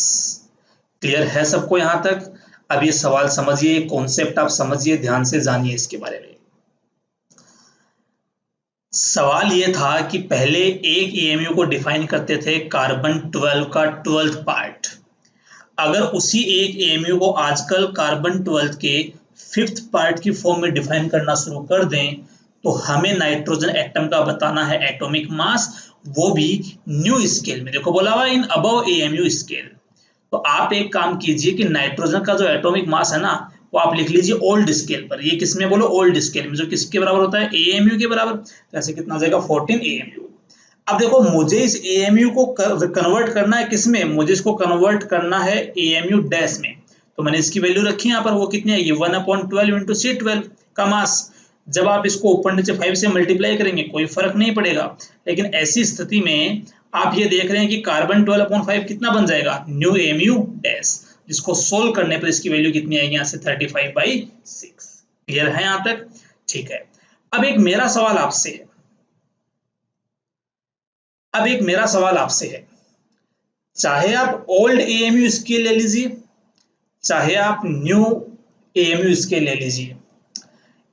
क्लियर है सबको यहां तक। अब ये सवाल समझिए, कॉन्सेप्ट आप समझिए, ध्यान से जानिए इसके बारे में। सवाल ये था कि पहले एक AMU को डिफाइन करते थे कार्बन 12 का 12th पार्ट, अगर उसी एक AMU को आजकल कार्बन 12 के 5th पार्ट की फॉर्म में डिफाइन करना शुरू कर दें तो हमें नाइट्रोजन एटम का बताना है एटॉमिक मास, वो भी न्यू स्केल में। देखो बोला हुआ इन अबव AMU स्केल। तो आप एक काम कीजिए कि नाइट्रोजन का जो एटॉमिक मास है ना वो आप लिख लीजिए ओल्ड स्केल पर। ये किसमें, बोलो ओल्ड स्केल में, जो किसके बराबर होता है AMU के बराबर। तो ऐसे कितना हो जाएगा 14 AMU। अब देखो मुझे इस AMU को कन्वर्ट करना है किसमें, मुझे इसको कन्वर्ट करना है AMU डैश में। तो मैंने इसकी वैल्यू रखी यहाँ पर, वो कितनी आएगी 1/12 इंटू C12 का मास। जब आप इसको ऊपर नीचे 5 से मल्टीप्लाई करेंगे कोई फर्क नहीं पड़ेगा, लेकिन ऐसी स्थिति में आप ये देख रहे हैं कि कार्बन 12/5 कितना बन जाएगा न्यू AMU डैश, जिसको सोल्व करने पर इसकी वैल्यू कितनी आएगी यहाँ से 35/6। क्लियर है यहाँ तक, ठीक है। अब एक मेरा सवाल आपसे है, चाहे आप ओल्ड AMU स्केल ले लीजिए चाहे आप न्यू AMU स्केल ले लीजिए,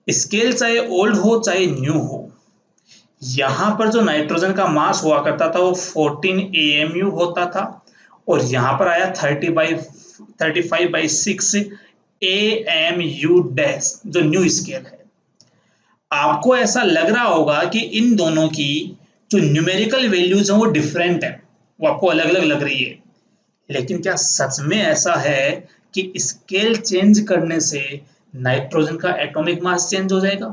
स्केल चाहे ओल्ड हो चाहे न्यू हो, यहां पर जो नाइट्रोजन का मास हुआ करता था वो 14 AMU होता था, और यहां पर आया 35/6 AMU डैश, जो न्यू स्केल है। आपको ऐसा लग रहा होगा कि इन दोनों की जो न्यूमेरिकल वैल्यूज हैं वो डिफरेंट है, वो आपको अलग अलग लग रही है, लेकिन क्या सच में ऐसा है कि स्केल चेंज करने से नाइट्रोजन का एटॉमिक मास चेंज हो जाएगा?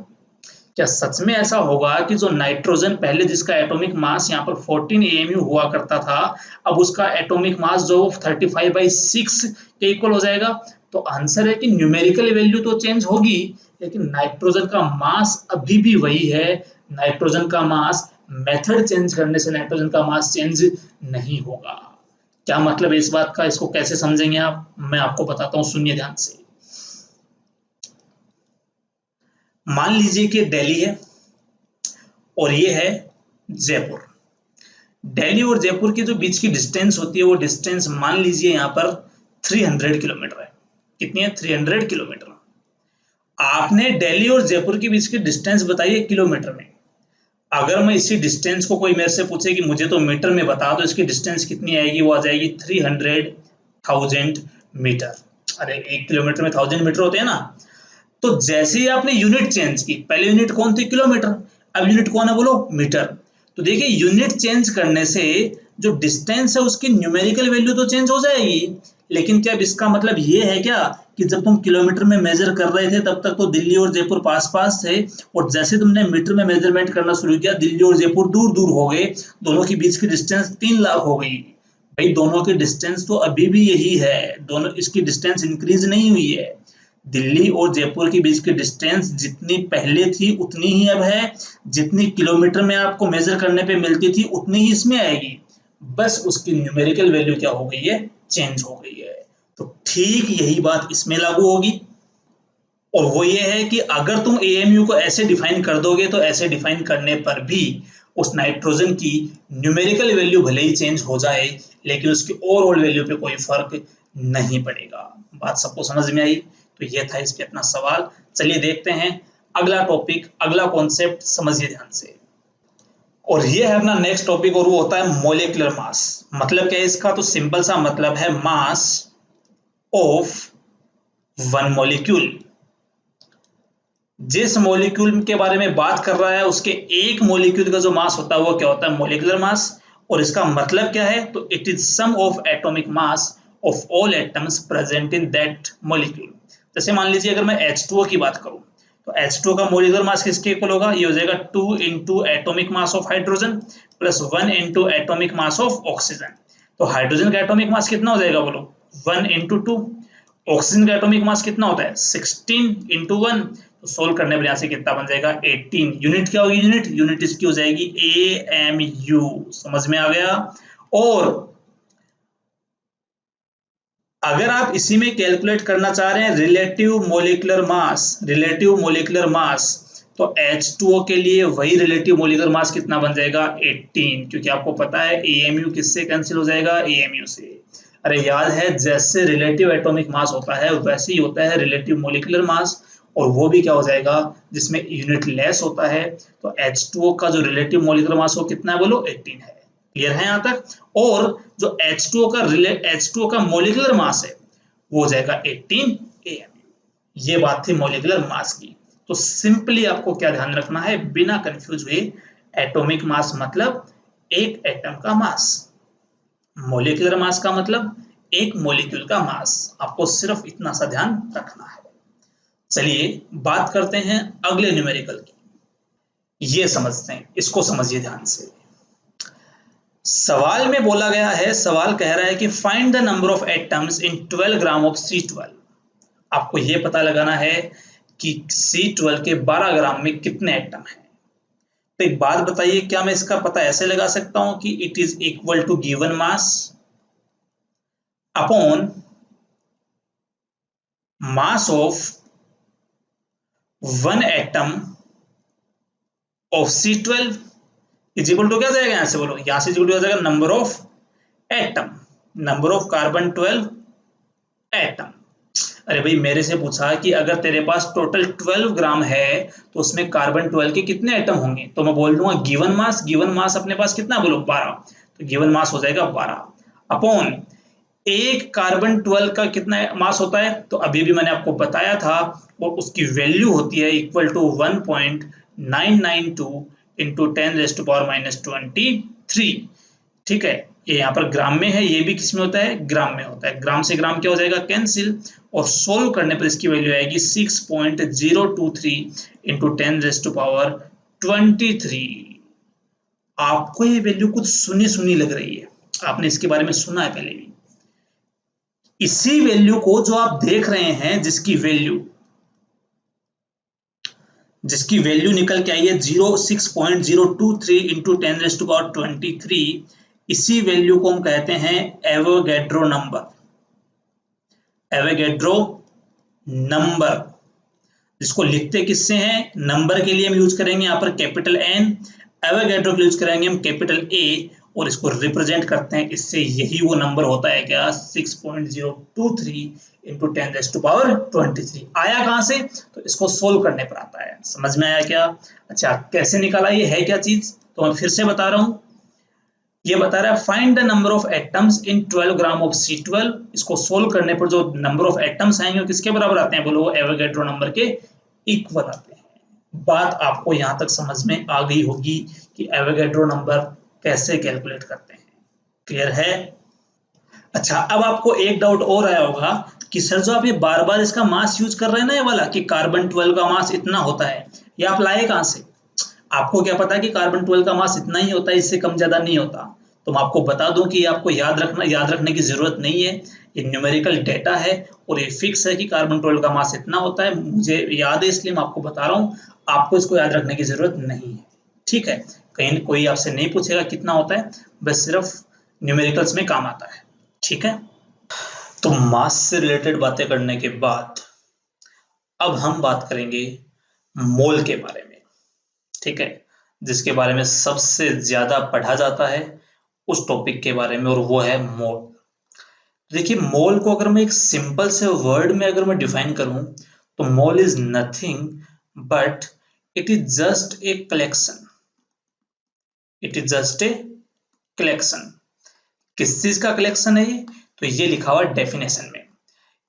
क्या सच में ऐसा होगा कि जो नाइट्रोजन पहले जिसका एटॉमिक मास यहाँ पर 14 AMU हुआ करता था, अब उसका एटॉमिक मास जो 35/6 के इक्वल हो जाएगा? तो आंसर है कि न्यूमेरिकल वैल्यू तो चेंज होगी, लेकिन नाइट्रोजन का मास अभी भी वही है। नाइट्रोजन का मास, मेथड चेंज करने से नाइट्रोजन का मास चेंज नहीं होगा। क्या मतलब है इस बात का? इसको कैसे समझेंगे आप, मैं आपको बताता हूँ, सुनिए ध्यान से। मान लीजिए कि दिल्ली है और ये है जयपुर। दिल्ली और जयपुर के जो बीच की डिस्टेंस होती है, वो डिस्टेंस मान लीजिए यहाँ पर 300 किलोमीटर है। कितनी है? 300 किलोमीटर। आपने दिल्ली और जयपुर के बीच की डिस्टेंस बताई है किलोमीटर में। अगर मैं इसी डिस्टेंस को कोई मेरे से पूछे कि मुझे तो मीटर में बता दो, इसकी डिस्टेंस कितनी आएगी, वो आ जाएगी 300,000 मीटर। अरे 1 किलोमीटर में 1000 मीटर होते हैं ना। तो जैसे ही आपने यूनिट चेंज की, पहले यूनिट कौन थी? किलोमीटर, अब यूनिट कौन है बोलो? मीटर। तो देखिए यूनिट चेंज करने से जो डिस्टेंस है उसकी न्यूमेरिकल वैल्यू तो चेंज हो जाएगी, लेकिन क्या इसका मतलब ये है क्या कि जब तुम किलोमीटर में मेजर कर रहे थे तब तक तो दिल्ली और जयपुर पास पास थे, और जैसे तुमने मीटर में मेजरमेंट करना शुरू किया, दिल्ली और जयपुर दूर दूर हो गए, दोनों के बीच की डिस्टेंस 3 लाख हो गई। भाई दोनों की डिस्टेंस तो अभी भी यही है, दोनों, इसकी डिस्टेंस इंक्रीज नहीं हुई है। दिल्ली और जयपुर के बीच की डिस्टेंस जितनी पहले थी उतनी ही अब है, जितनी किलोमीटर में आपको मेजर करने पे मिलती थी उतनी ही इसमें आएगी, बस उसकी न्यूमेरिकल वैल्यू क्या हो गई है? चेंज हो गई है। तो ठीक यही बात इसमें लागू होगी, और वो ये है कि अगर तुम AMU को ऐसे डिफाइन कर दोगे तो ऐसे डिफाइन करने पर भी उस नाइट्रोजन की न्यूमेरिकल वैल्यू भले ही चेंज हो जाए, लेकिन उसकी ओवरऑल वैल्यू पे कोई फर्क नहीं पड़ेगा। बात सबको समझ में आई? तो ये था इस पे अपना सवाल। चलिए देखते हैं अगला टॉपिक, अगला कॉन्सेप्ट, समझिए ध्यान से। और ये है अपना नेक्स्ट टॉपिक, और वो होता है मोलिकुलर मास। मतलब क्या है इसका? तो सिंपल सा मतलब है मास ऑफ वन मॉलिक्यूल। जिस मॉलिक्यूल के बारे में बात कर रहा है उसके एक मॉलिक्यूल का जो मास होता है वो क्या होता है? Molecular mass. और इसका मतलब क्या है? तो it is sum of atomic mass of all atoms present in that molecule. जैसे मान लीजिए अगर मैं H2O की बात करूं, तो H2O का मोलिकुलर मास किसके इक्वल होगा? ये हो जाएगा 2 into atomic mass of hydrogen plus 1 into atomic mass of oxygen. तो हाइड्रोजन का एटोमिक मास कितना हो जाएगा बोलो? 1 इंटू 2। ऑक्सीजन का एटॉमिक मास कितना होता है? 16 इंटू 1। तो सोल्व करने पर यहाँ से कितना बन जाएगा? 18। यूनिट क्या होगी? यूनिट इसकी हो जाएगी AMU। समझ में आ गया? और अगर आप इसी में कैलकुलेट करना चाह रहे हैं रिलेटिव मोलिकुलर मास, तो H2O के लिए वही रिलेटिव मोलिकुलर मास कितना बन जाएगा? 18, क्योंकि आपको पता है AMU किससे कैंसिल हो जाएगा? AMU से। अरे याद है, जैसे रिलेटिव एटॉमिक मास होता है वैसे ही होता है रिलेटिव मोलिकुलर मास, और वो भी क्या हो जाएगा? जिसमें यूनिट लेस होता है। तो H2O का जो रिलेटिव मोलिकुलर मास वो कितना है बोलो? 18 है। क्लियर है यहाँ तक? और जो H2O का मोलिकुलर मास है वो हो जाएगा 18 AMU। ये बात थी मोलिकुलर मास की। तो सिंपली आपको क्या ध्यान रखना है बिना कंफ्यूज हुए? एटॉमिक मास मतलब एक एटम का मास, मोलिकुलर मास का मतलब एक मॉलिक्यूल का मास। आपको सिर्फ इतना सा ध्यान रखना है। चलिए बात करते हैं अगले न्यूमेरिकल की। ये समझते हैं, इसको समझिए ध्यान से। सवाल में बोला गया है, सवाल कह रहा है कि find the number of atoms in 12 gram of C12। आपको यह पता लगाना है कि C12 के 12 ग्राम में कितने एटम हैं। तो एक बात बताइए, क्या मैं इसका पता ऐसे लगा सकता हूं कि it is equal to given mass upon mass of one atom of C12 is equal to क्या जाएगा? यहां से बोलो, यहां से इक्वल टू जाएगा number of atom, number of carbon 12 atom. अरे भाई मेरे से पूछा कि अगर तेरे पास टोटल 12 ग्राम है तो उसमें कार्बन 12 के कितने एटम होंगे, तो मैं बोल दूंगा गिवन मास अपने पास कितना बोलो? 12। तो गिवन मास हो जाएगा 12 अपॉन एक कार्बन 12 का कितना मास होता है? तो अभी भी मैंने आपको बताया था, और उसकी वैल्यू होती है इक्वल टू 1.992 इंटू 10⁻⁻23। ठीक है, ये यहाँ पर ग्राम में है, ये भी किस में होता है, ग्राम में होता है। ग्राम से ग्राम क्या हो जाएगा, कैंसिल, और सोल्व करने पर इसकी वैल्यू आएगी 6.023 इंटू 10⁻23। आपको ये वैल्यू कुछ सुनी सुनी लग रही है, आपने इसके बारे में सुना है पहले भी। इसी वैल्यू को जो आप देख रहे हैं, जिसकी वैल्यू निकल के आई है 6.023 इंटू 10⁻23, इसी वैल्यू को हम कहते हैं एवोगैड्रो नंबर। एवोगैड्रो नंबर, जिसको लिखते किससे हैं, नंबर के लिए हम यूज करेंगे यहाँ पर कैपिटल एन, एवोगैड्रो के लिए यूज करेंगे हम कैपिटल ए, और इसको रिप्रेजेंट करते हैं इससे। यही वो नंबर होता है क्या, 6.023 इंटू 10⁻23। आया कहां से, तो इसको सोल्व करने पर आता है। समझ में आया क्या? अच्छा, कैसे निकाला, ये है क्या चीज, तो मैं फिर से बता रहा हूं। ये बता रहा है find the number of atoms in 12 gram of C12। इसको सोल्व करने पर जो नंबर ऑफ एटम्स आएंगे वो किसके बराबर आते हैं, बोलो, वो एवोगैड्रो नंबर के इक्वल आते हैं। बात आपको यहां तक समझ में आ गई होगी कि एवोगैड्रो नंबर कैसे कैलकुलेट करते हैं। क्लियर है? अच्छा, अब आपको एक डाउट और आया होगा कि सर जो आप ये बार बार इसका मास यूज कर रहे हैं ना, ये वाला कि कार्बन 12 का मास इतना होता है, ये आप लाए कहां से? आपको क्या पता कि कार्बन 12 का मास इतना ही होता है, इससे कम ज्यादा नहीं होता? तो मैं आपको बता दूं कि आपको याद रखने की जरूरत नहीं है। ये न्यूमेरिकल डेटा है और ये फिक्स है कि कार्बन 12 का मास इतना होता है। मुझे याद है इसलिए मैं आपको बता रहा हूँ, आपको इसको याद रखने की जरूरत नहीं है। ठीक है, कहीं कोई आपसे नहीं पूछेगा कितना होता है, बस सिर्फ न्यूमेरिकल्स में काम आता है। ठीक है, तो मास से रिलेटेड बातें करने के बाद अब हम बात करेंगे मोल के बारे में। ठीक है, जिसके बारे में सबसे ज्यादा पढ़ा जाता है, उस टॉपिक के बारे में, और वो है मोल। देखिए, मोल को अगर मैं एक सिंपल से वर्ड में अगर मैं डिफाइन करूं, तो मोल is nothing but it is just a collection. It is just a collection. किस चीज का कलेक्शन है ये? तो ये लिखा हुआ है डेफिनेशन में।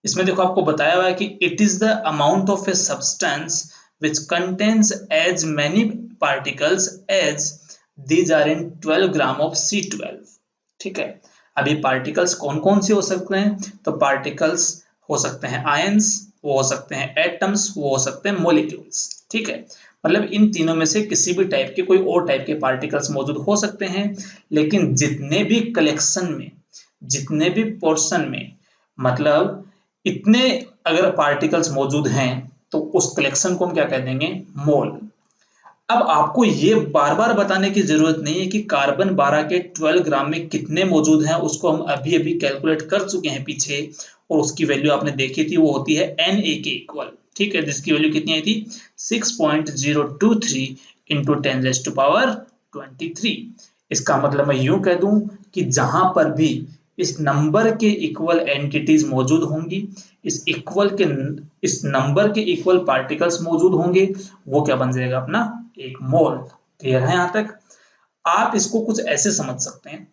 इसमें देखो आपको बताया हुआ है कि it is the amount of a substance which contains as many particles as these are in 12 gram of C12। ठीक है, अभी पार्टिकल्स कौन कौन से हो सकते हैं? तो पार्टिकल्स हो सकते हैं आयंस, वो हो सकते हैं एटम्स, वो हो सकते हैं मॉलिक्यूल्स। ठीक है, मतलब इन तीनों में से किसी भी टाइप के, कोई और टाइप के पार्टिकल्स मौजूद हो सकते हैं। लेकिन जितने भी कलेक्शन में, जितने भी पोर्शन में, मतलब इतने अगर पार्टिकल्स मौजूद हैं, तो उस कलेक्शन को हम क्या कह देंगे? मोल। अब आपको ये बार बार बताने की जरूरत नहीं है कि कार्बन 12 के 12 ग्राम में कितने मौजूद हैं, उसको हम अभी अभी कैलकुलेट कर चुके हैं पीछे, और उसकी वैल्यू आपने देखी थी, वो होती है Na के इक्वल। ठीक है, जिसकी वैल्यू कितनी आई थी? 6.023 इंटू 10⁻23। इसका मतलब मैं यूं कह दूं कि जहां पर भी इस नंबर के इक्वल एंटिटीज मौजूद होंगी, इस नंबर के इक्वल पार्टिकल्स मौजूद होंगे, वो क्या बन जाएगा? अपना एक मोल। क्लियर है यहां तक? आप इसको कुछ ऐसे समझ सकते हैं,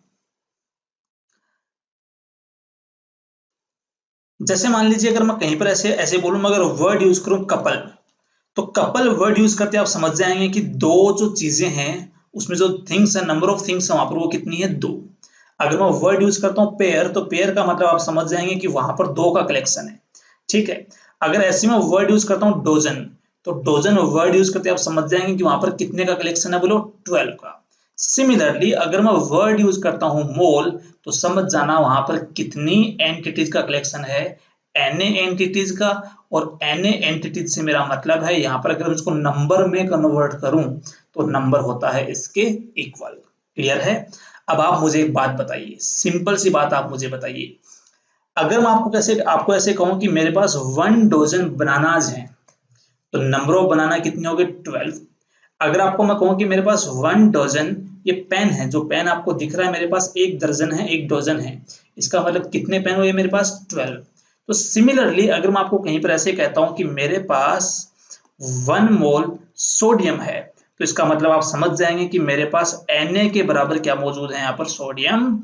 जैसे मान लीजिए अगर मैं कहीं पर ऐसे ऐसे बोलूं, मगर वर्ड यूज करूं कपल, तो कपल वर्ड यूज करते आप समझ जाएंगे कि दो जो चीजें हैं, उसमें जो थिंग्स है, नंबर ऑफ थिंग्स है वहां पर, वो कितनी है? दो। अगर मैं वर्ड यूज करता हूं पेयर, तो पेयर का मतलब आप समझ जाएंगे कि वहां पर दो का कलेक्शन है। ठीक है, अगर ऐसे में वर्ड यूज करता हूं डोजन, तो डोजन वर्ड यूज करते आप समझ जाएंगे कि वहां पर कितने का कलेक्शन है? बोलो, 12 का। सिमिलरली अगर मैं वर्ड यूज करता हूं मोल, तो समझ जाना वहां पर कितनी एंटिटीज का कलेक्शन है? Na एंटिटीज का। और Na एंटिटीज से मेरा मतलब है, यहां पर अगर इसको नंबर में कन्वर्ट करूं, तो नंबर होता है इसके इक्वल। क्लियर है? अब आप मुझे एक बात बताइए, सिंपल सी बात आप मुझे बताइए, अगर मैं आपको ऐसे कहूं कि मेरे पास 1 डोजन बनानाज हैं, तो नंबर ऑफ बनाना कितने हो गए? 12। अगर आपको मैं कहूं कि मेरे पास 1 डोजन ये पेन है, जो पेन आपको दिख रहा है मेरे पास 1 दर्जन है, 1 डोजन है, इसका मतलब कितने पेन हुए मेरे पास? 12। तो सिमिलरली अगर मैं आपको कहीं पर ऐसे कहता हूं कि मेरे पास 1 मोल सोडियम है, तो इसका मतलब आप समझ जाएंगे कि मेरे पास Na के बराबर क्या मौजूद है? यहाँ पर सोडियम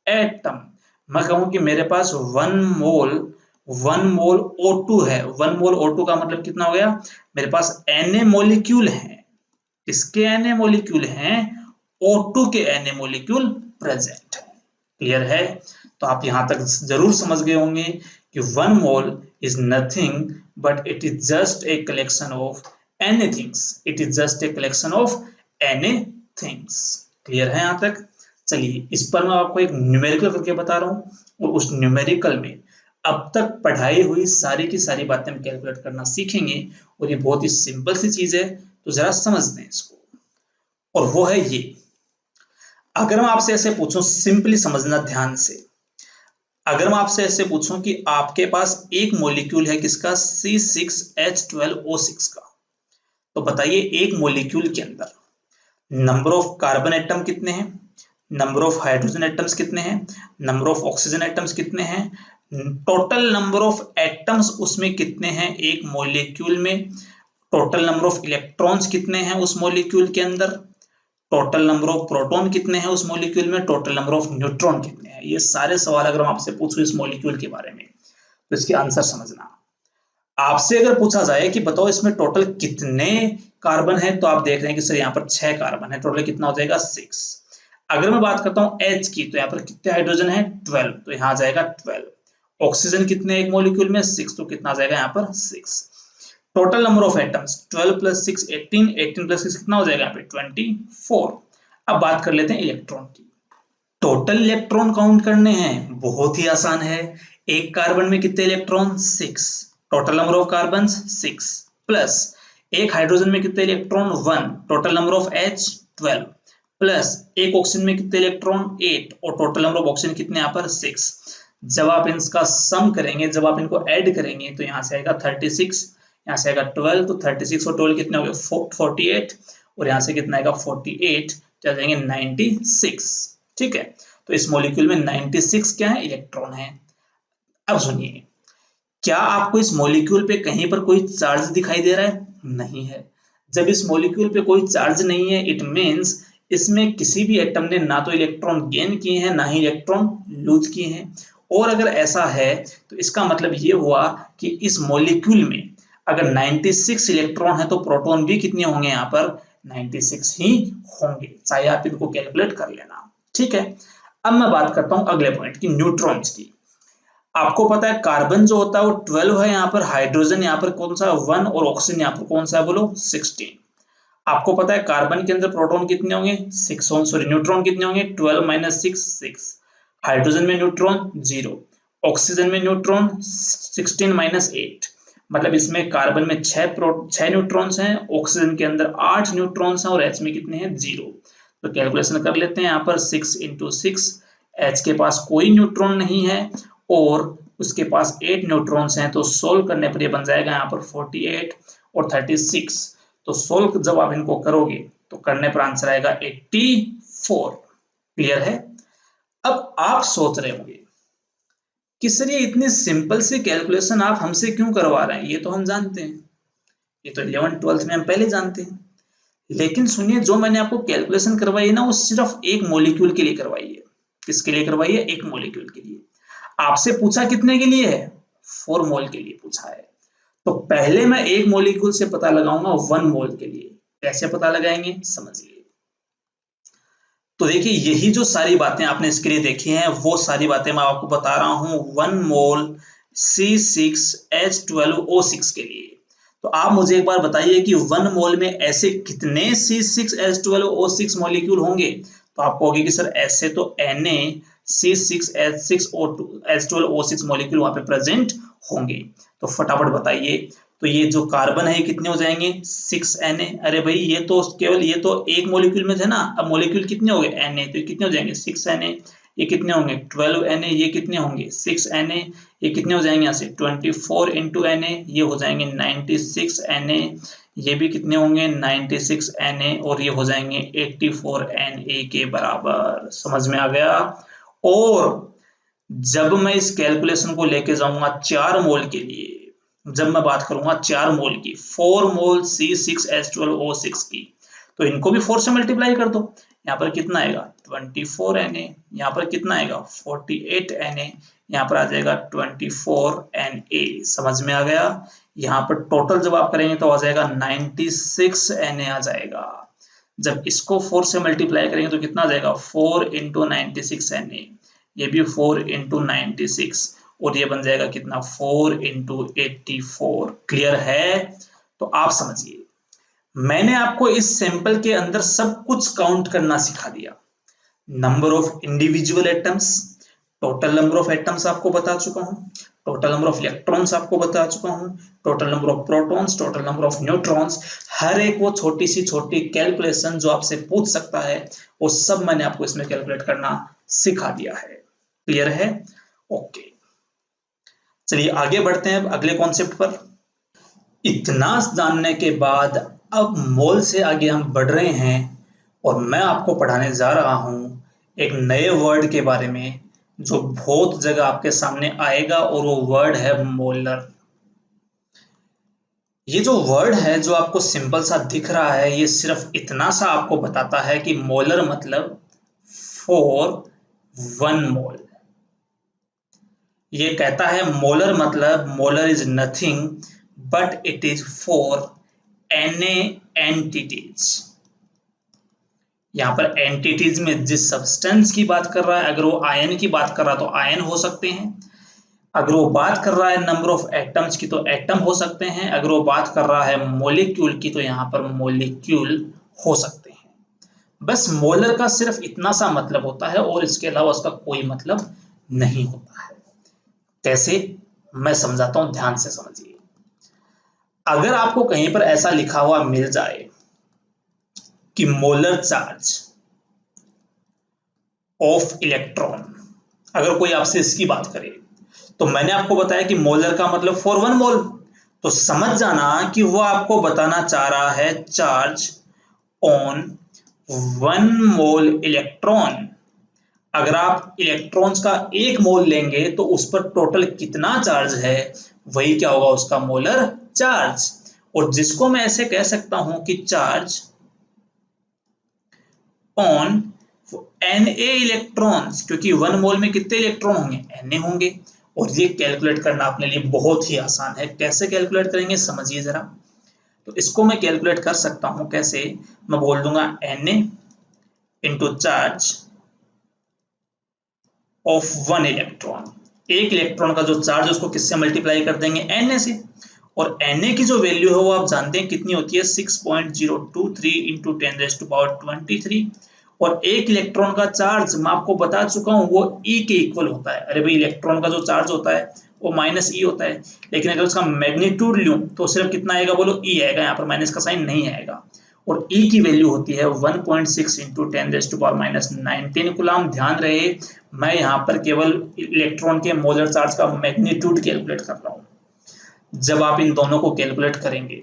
एटम। मैं कहूं कि मेरे पास 1 मोल O2 है, 1 मोल O2 का मतलब कितना हो गया? मेरे पास Na मोलिक्यूल है, किसके Na मोलिक्यूल हैं? O2 के Na मोलिक्यूल प्रेजेंट है। क्लियर है? तो आप यहां तक जरूर समझ गए होंगे कि 1 mole is nothing but it is just a collection of anythings. It is just a collection of anythings. Clear है यहां तक? चलिए, इस पर मैं आपको एक न्यूमेरिकल करके बता रहा हूं और उस न्यूमेरिकल में अब तक पढ़ाई हुई सारी की सारी बातें हम कैलकुलेट करना सीखेंगे और ये बहुत ही सिंपल सी चीज है, तो जरा समझ लें इसको। और वो है ये, अगर मैं आपसे ऐसे पूछूं, सिंपली समझना ध्यान से, अगर मैं आपसे ऐसे पूछूं कि आपके पास एक मॉलिक्यूल है किसका, C6H12O6 का, तो बताइए एक मॉलिक्यूल के अंदर नंबर ऑफ कार्बन एटम कितने हैं, नंबर ऑफ हाइड्रोजन एटम्स कितने हैं, नंबर ऑफ ऑक्सीजन एटम्स कितने हैं, टोटल नंबर ऑफ एटम्स उसमें कितने हैं एक मॉलिक्यूल में, टोटल नंबर ऑफ इलेक्ट्रॉन्स कितने हैं उस मॉलिक्यूल के अंदर, टोटल नंबर ऑफ प्रोटॉन कितने हैं उस मॉलिक्यूल में, टोटल नंबर ऑफ न्यूट्रॉन कितने हैं। ये सारे सवाल अगर मैं आपसे पूछूं इस मॉलिक्यूल के बारे में, तो इसके आंसर समझना। आपसे अगर पूछा जाए कि बताओ इसमें टोटल कितने कार्बन है, तो आप देख रहे हैं कि सर यहाँ पर 6 कार्बन है, टोटल कितना हो जाएगा 6। अगर मैं बात करता हूँ H की, तो यहाँ पर कितने हाइड्रोजन है 12, तो यहाँ आ जाएगा 12। ऑक्सीजन कितने एक मॉलिक्यूल में 6, तो कितना आ जाएगा यहाँ पर 6। Total number of atoms 12 plus 6 18, 18 plus 6 कितना हो जाएगा यहाँ पे 24। अब बात कर लेते हैं इलेक्ट्रॉन की। टोटल इलेक्ट्रॉन काउंट करने हैं, बहुत ही आसान है। एक कार्बन में कितने electron 6, total number of carbon 6, plus एक हाइड्रोजन में कितने electron 1, total number of H 12, plus एक ऑक्सीजन में कितने इलेक्ट्रॉन 8 और टोटल नंबर ऑफ ऑक्सीजन कितने यहाँ पर 6। जब आप इनका सम करेंगे, जब आप इनको ऐड करेंगे, तो यहाँ से आएगा 36, यहाँ से आएगा 12, तो 36 और 12 कितने हो गए 48, और यहाँ से कितना आएगा 48, तो आ जाएंगे 96। ठीक है, तो इस मॉलिक्यूल में 96 क्या है इलेक्ट्रॉन है। अब सुनिए, क्या आपको इस मॉलिक्यूल पे कहीं पर कोई चार्ज दिखाई दे रहा है? नहीं है। जब इस मॉलिक्यूल पे कोई चार्ज नहीं है, इट मींस इसमें किसी भी एटम ने ना तो इलेक्ट्रॉन गेन किए हैं ना ही इलेक्ट्रॉन लूज किए हैं। और अगर ऐसा है तो इसका मतलब ये हुआ कि इस मॉलिक्यूल में अगर 96 इलेक्ट्रॉन है तो प्रोटॉन भी कितने होंगे यहाँ पर 96 ही होंगे, चाहे आप इनको कैलकुलेट कर लेना। ठीक है, अब मैं बात करता हूं अगले पॉइंट की, न्यूट्रॉन्स की। आपको पता है कार्बन जो होता है वो 12 है, यहाँ पर हाइड्रोजन यहाँ पर कौन सा 1 और ऑक्सीजन यहाँ पर कौन सा है बोलो 16। आपको पता है कार्बन के अंदर प्रोटॉन कितने होंगे 6, सॉरी न्यूट्रॉन कितने होंगे 12 माइनस 6 6। हाइड्रोजन में न्यूट्रॉन 0, ऑक्सीजन में न्यूट्रॉन 16 माइनस 8, मतलब इसमें कार्बन में 6 न्यूट्रॉन्स हैं, ऑक्सीजन के अंदर 8 न्यूट्रॉन्स हैं और H में कितने हैं 0। तो कैलकुलेशन कर लेते हैं, यहाँ पर 6 × 6, H के पास कोई न्यूट्रॉन नहीं है और उसके पास 8 न्यूट्रॉन्स हैं, तो सोल्व करने पर ये बन जाएगा यहाँ पर 48 और 36। तो सोल्व जब आप इनको करोगे तो करने पर आंसर आएगा 84। क्लियर है? अब आप सोच रहे होंगे कि सर ये इतनी सिंपल सी कैलकुलेशन आप हमसे क्यों करवा रहे हैं, ये तो हम जानते हैं, ये तो 11th-12th में हम पहले जानते हैं। लेकिन सुनिए, जो मैंने आपको कैलकुलेशन करवाई है ना, वो सिर्फ एक मॉलिक्यूल के लिए करवाई है। किसके लिए करवाई है? एक मॉलिक्यूल के लिए। आपसे पूछा कितने के लिए है? 4 मोल के लिए पूछा है। तो पहले मैं एक मॉलिक्यूल से पता लगाऊंगा 1 मोल के लिए। कैसे पता लगाएंगे समझिए। तो देखिए, यही जो सारी बातें आपने इसके लिए देखी हैं, वो सारी बातें मैं आपको बता रहा हूं 1 मोल C6H12O6 के लिए। तो आप मुझे एक बार बताइए कि 1 मोल में ऐसे कितने C6H12O6 मॉलिक्यूल होंगे? तो आप कहोगे कि सर ऐसे तो Na C6H6O2H12O6 मॉलिक्यूल वहां पे प्रेजेंट होंगे। तो फटाफट बताइए, तो ये जो कार्बन है कितने हो जाएंगे 6Na। अरे भाई, ये तो केवल ये तो एक मॉलिक्यूल में थे ना, अब मॉलिक्यूल कितने हो गए Na, तो ये कितने हो जाएंगे 6Na। ये कितने होंगे 12Na, ये कितने होंगे 6Na, ये कितने हो जाएंगे यहाँ से 24 × Na, ये हो जाएंगे 96Na, ये भी कितने होंगे 96Na, और ये हो जाएंगे 84Na के बराबर। समझ में आ गया? और जब मैं इस कैलकुलेशन को लेके जाऊंगा 4 मोल के लिए, जब मैं बात करूंगा 4 मोल की, 4 मोल C6H12O6 की, तो इनको भी 4 से मल्टीप्लाई कर दो। यहाँ पर कितना आएगा 24Na, यहाँ पर कितना आएगा 48Na, यहाँ पर आ जाएगा 24Na। समझ में आ गया? यहाँ पर टोटल जब आप करेंगे तो आ जाएगा 96Na आ जाएगा। जब इसको 4 से मल्टीप्लाई करेंगे तो कितना आ जाएगा 4 × 96Na, ये भी 4 इंटू 96 और ये बन जाएगा कितना 4 इंटू 84। क्लियर है? तो आप समझिए मैंने आपको इस सैंपल के अंदर सब कुछ काउंट करना सिखा दिया। Number of individual atoms, total number of atoms आपको बता चुका हूं, टोटल नंबर ऑफ इलेक्ट्रॉन्स आपको बता चुका हूं, total number of protons, total number of neutrons, हर एक वो छोटी सी छोटी कैलकुलेशन जो आपसे पूछ सकता है वो सब मैंने आपको इसमें कैलकुलेट करना सिखा दिया है। क्लियर है? ओके, चलिए आगे बढ़ते हैं अगले कॉन्सेप्ट पर। इतना जानने के बाद अब मोल से आगे हम बढ़ रहे हैं और मैं आपको पढ़ाने जा रहा हूं एक नए वर्ड के बारे में जो बहुत जगह आपके सामने आएगा और वो वर्ड है मोलर। ये जो वर्ड है जो आपको सिंपल सा दिख रहा है ये सिर्फ इतना सा आपको बताता है कि मोलर मतलब फॉर 1 मोल। ये कहता है मोलर मतलब molar is nothing but it is for Na entities. यहां पर एंटिटीज में जिस सब्सटेंस की बात कर रहा है, अगर वो आयन की बात कर रहा है तो आयन हो सकते हैं, अगर वो बात कर रहा है नंबर ऑफ एटम्स की तो एटम हो सकते हैं, अगर वो बात कर रहा है मॉलिक्यूल की तो यहां पर मॉलिक्यूल हो सकते हैं। बस मोलर का सिर्फ इतना सा मतलब होता है और इसके अलावा उसका कोई मतलब नहीं होता है। कैसे? मैं समझाता हूं, ध्यान से समझिए। अगर आपको कहीं पर ऐसा लिखा हुआ मिल जाए कि मोलर चार्ज ऑफ इलेक्ट्रॉन, अगर कोई आपसे इसकी बात करे तो मैंने आपको बताया कि मोलर का मतलब फॉर 1 मोल, तो समझ जाना कि वो आपको बताना चाह रहा है चार्ज ऑन 1 मोल इलेक्ट्रॉन। अगर आप इलेक्ट्रॉन्स का 1 मोल लेंगे तो उस पर टोटल कितना चार्ज है वही क्या होगा उसका मोलर चार्ज। और जिसको मैं ऐसे कह सकता हूं कि चार्ज ऑन Na इलेक्ट्रॉन्स, क्योंकि 1 मोल में कितने इलेक्ट्रॉन होंगे? Na होंगे। और ये कैलकुलेट करना अपने लिए बहुत ही आसान है। कैसे कैलकुलेट करेंगे समझिए जरा। तो इसको मैं कैलकुलेट कर सकता हूं कैसे, मैं बोल दूंगा Na into charge of 1 electron. एक इलेक्ट्रॉन का जो चार्ज उसको किससे मल्टीप्लाई कर देंगे? Na से। और Na की जो वैल्यू है वो आप जानते हैं कितनी होती है? 6.023 इंटू 10⁻23। और एक इलेक्ट्रॉन का चार्ज मैं आपको बता चुका हूं वो E के इक्वल होता है। अरे भाई इलेक्ट्रॉन का जो चार्ज होता है वो -E होता है, लेकिन अगर उसका मैग्नीट्यूड लूं तो सिर्फ कितना आएगा बोलो? E आएगा, यहाँ पर माइनस का साइन नहीं आएगा। और E की वैल्यू होती है 1.6 इंटू 10⁻⁻19 कूलम। ध्यान रहे मैं यहाँ पर केवल इलेक्ट्रॉन के मोलर चार्ज का मैग्नीट्यूड कैलकुलेट कर रहा हूँ। जब आप इन दोनों को कैलकुलेट करेंगे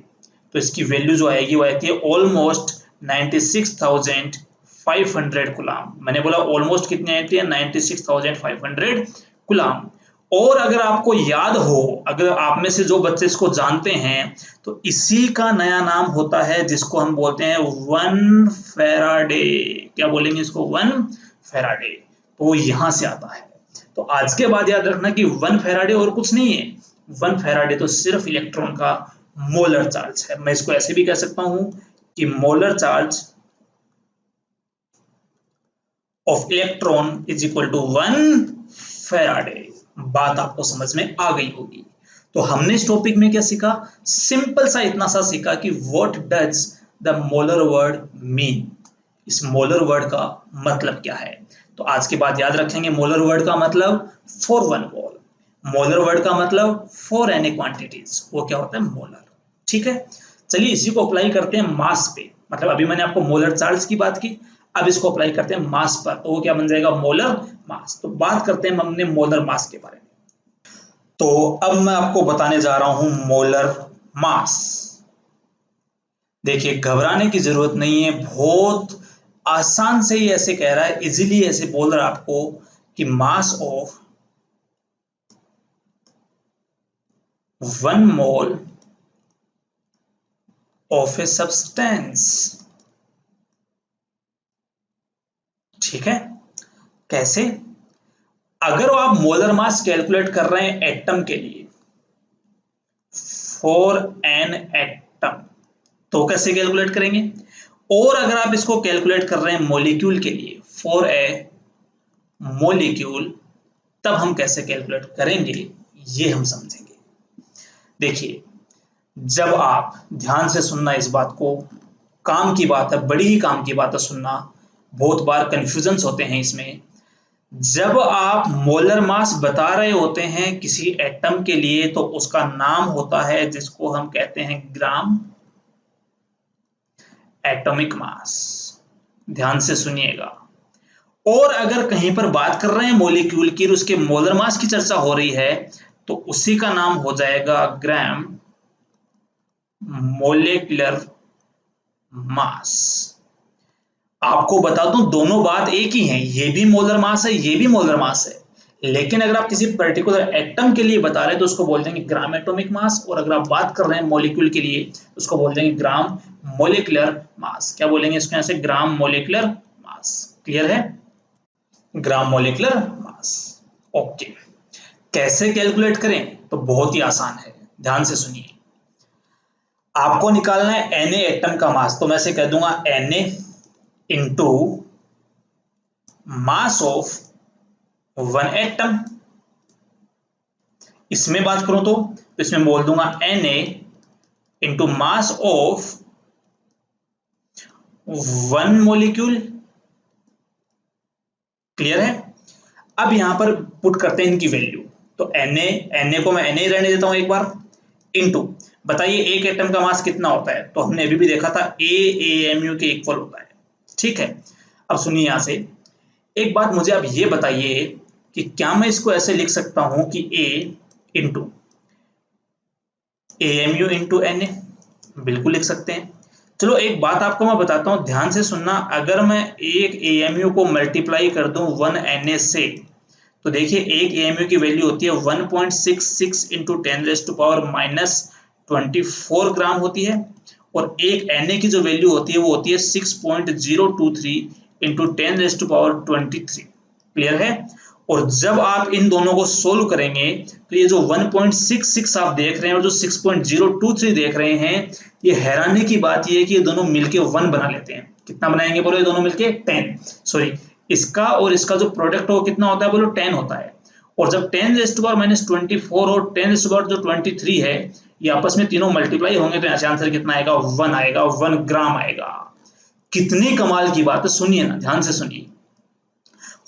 तो इसकी वैल्यू जो आएगी वो आती है ऑलमोस्ट 96,500 कूलम। मैंने बोला ऑलमोस्ट कितनी आती है? 96,500 कूलम। और अगर आपको याद हो, अगर आप में से जो बच्चे इसको जानते हैं तो इसी का नया नाम होता है जिसको हम बोलते हैं 1 फैराडे। क्या बोलेंगे इसको? 1 फैराडे। तो यहां से आता है। तो आज के बाद याद रखना कि 1 फैराडे और कुछ नहीं है। 1 फैराडे तो सिर्फ इलेक्ट्रॉन का मोलर चार्ज है। मैं इसको ऐसे भी कह सकता हूं कि molar charge of electron is equal to 1 faraday. बात आपको समझ में आ गई होगी। तो हमने इस टॉपिक में क्या सीखा? सिंपल सा इतना सा सीखा कि what does the molar word mean. इस मोलर वर्ड का मतलब क्या है। तो आज के बाद याद रखेंगे मोलर वर्ड का मतलब फॉर 1 मोल, मोलर वर्ड का मतलब फॉर एनी क्वांटिटीज, वो क्या होता है? मोलर। ठीक है, चलिए इसी को अप्लाई करते हैं मास पे। मतलब अभी मैंने आपको मोलर चार्ज की बात की, अब इसको अप्लाई करते हैं मास पर, तो वो क्या बन जाएगा? Molar mass. तो बात करते हैं हमने मोलर मास के बारे में। तो अब मैं आपको बताने जा रहा हूं मोलर मास। देखिए घबराने की जरूरत नहीं है, बहुत आसान से ही ऐसे कह रहा है, इजीली ऐसे बोल रहा है आपको कि mass of 1 mole of a substance. ठीक है, कैसे? अगर आप मोलर मास कैलकुलेट कर रहे हैं एटम के लिए, फॉर एन एटम, तो कैसे कैलकुलेट करेंगे? और अगर आप इसको कैलकुलेट कर रहे हैं मॉलिक्यूल के लिए, फॉर ए मोलिक्यूल, तब हम कैसे कैलकुलेट करेंगे ये हम समझेंगे। देखिए, जब आप ध्यान से सुनना इस बात को, काम की बात है, बड़ी ही काम की बात है सुनना, बहुत बार कंफ्यूजन्स होते हैं इसमें। जब आप मोलर मास बता रहे होते हैं किसी एटम के लिए तो उसका नाम होता है जिसको हम कहते हैं ग्राम एटॉमिक मास। ध्यान से सुनिएगा। और अगर कहीं पर बात कर रहे हैं मॉलिक्यूल की, उसके मोलर मास की चर्चा हो रही है, तो उसी का नाम हो जाएगा ग्राम मोलेकुलर मास। आपको बता दूं, दोनों बात एक ही है, ये भी मोलर मास है, ये भी मोलर मास है, लेकिन अगर आप किसी पर्टिकुलर एटम के लिए बता रहे हैं तो उसको बोल देंगे ग्राम एटॉमिक मास, और अगर आप बात कर रहे हैं मॉलिक्यूल के लिए तो उसको बोल देंगे ग्राम मोलिकुलर मास। क्या बोलेंगे इसको? यहां से ग्राम मोलिकुलर मास। क्लियर है? Gram molecular mass. ओके। कैसे कैलकुलेट करें? तो बहुत ही आसान है, ध्यान से सुनिए। आपको निकालना है Na एटम का मास, तो मैं से कह दूंगा Na into mass of one atom. इसमें बात करूं तो इसमें बोल दूंगा Na into mass of one molecule. Clear है? अब यहां पर पुट करते हैं इनकी वैल्यू। तो Na को मैं Na ही रहने देता हूं एक बार, इंटू, बताइए एक एटम का मास कितना होता है? तो हमने अभी भी देखा था AAMU के इक्वल होता है। ठीक है, अब सुनिए यहां से एक बात, मुझे अब ये बताइए कि क्या मैं इसको ऐसे लिख सकता हूं कि A into AMU into Na? बिल्कुल लिख सकते हैं। चलो एक बात आपको मैं बताता हूं, ध्यान से सुनना। अगर मैं एक AMU को मल्टीप्लाई कर दूं 1 Na से, तो देखिए एक AMU की वैल्यू होती है 1.66 इंटू 10⁻⁻24 ग्राम होती है, और एक Na की जो वैल्यू होती है वो होती है 6.023 इंटू 10⁻23। क्लियर है? और जब आप इन दोनों को सोल्व करेंगे तो ये जो 1.66 आप देख रहे हैं और जो 6.023 देख रहे हैं, ये हैरानी की बात ये है कि ये दोनों मिलके 1 बना लेते हैं। कितना बनाएंगे बोलो? ये दोनों मिलके 10, सॉरी, इसका और इसका जो प्रोडक्ट हो कितना होता है बोलो? 10 होता है। और जब 10⁻⁻24 और 10⁻23 है, ये आपस में तीनों मल्टीप्लाई होंगे तो यहाँ से आंसर कितना आएगा? 1 आएगा, 1 ग्राम आएगा। कितनी कमाल की बात है, सुनिए ना, ध्यान से सुनिए।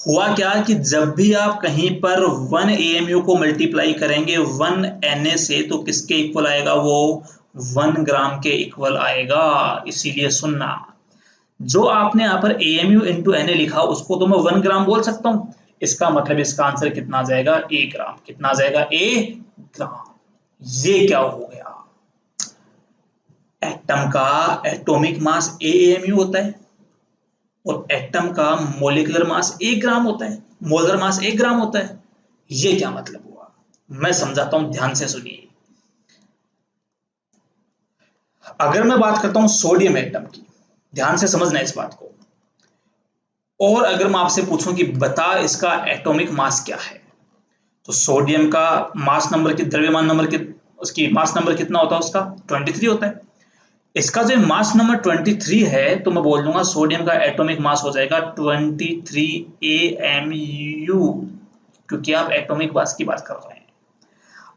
हुआ क्या कि जब भी आप कहीं पर 1 AMU को मल्टीप्लाई करेंगे 1 Na से, तो किसके इक्वल आएगा? वो 1 ग्राम के इक्वल आएगा। इसीलिए सुनना, जो आपने यहाँ पर AMU इंटू Na लिखा उसको तो मैं 1 ग्राम बोल सकता हूँ, इसका मतलब इसका आंसर कितना आ जाएगा? A ग्राम। कितना आ जाएगा? A ग्राम। ये क्या हो गया? एटम का एटॉमिक मास AMU होता है और एटम का मोलिकुलर मास 1 ग्राम होता है, मोलर मास 1 ग्राम होता है। ये क्या मतलब हुआ? मैं समझाता हूं, ध्यान से सुनिए। अगर मैं बात करता हूं सोडियम एटम की, ध्यान से समझना इस बात को, और अगर मैं आपसे पूछूं कि बता इसका एटॉमिक मास क्या है, तो सोडियम का मास नंबर, की द्रव्यमान नंबर की, उसकी मास नंबर कितना होता है? उसका 23 होता है। इसका जो मास नंबर 23 है, तो मैं बोल दूंगा सोडियम का एटॉमिक मास हो जाएगा 23 AMU, क्योंकि आप एटॉमिक मास की बात कर रहे हैं।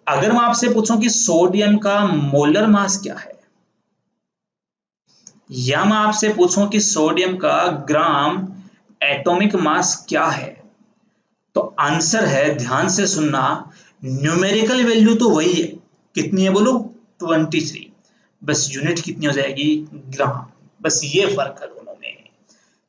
अगर मैं आपसे पूछूं कि सोडियम का मोलर मास क्या है, या मैं आपसे पूछूं कि सोडियम का ग्राम एटॉमिक मास क्या है, तो आंसर है, ध्यान से सुनना, न्यूमेरिकल वैल्यू तो वही है। कितनी है बोलो? 23। बस यूनिट कितनी हो जाएगी? ग्राम। बस ये फर्क है दोनों में।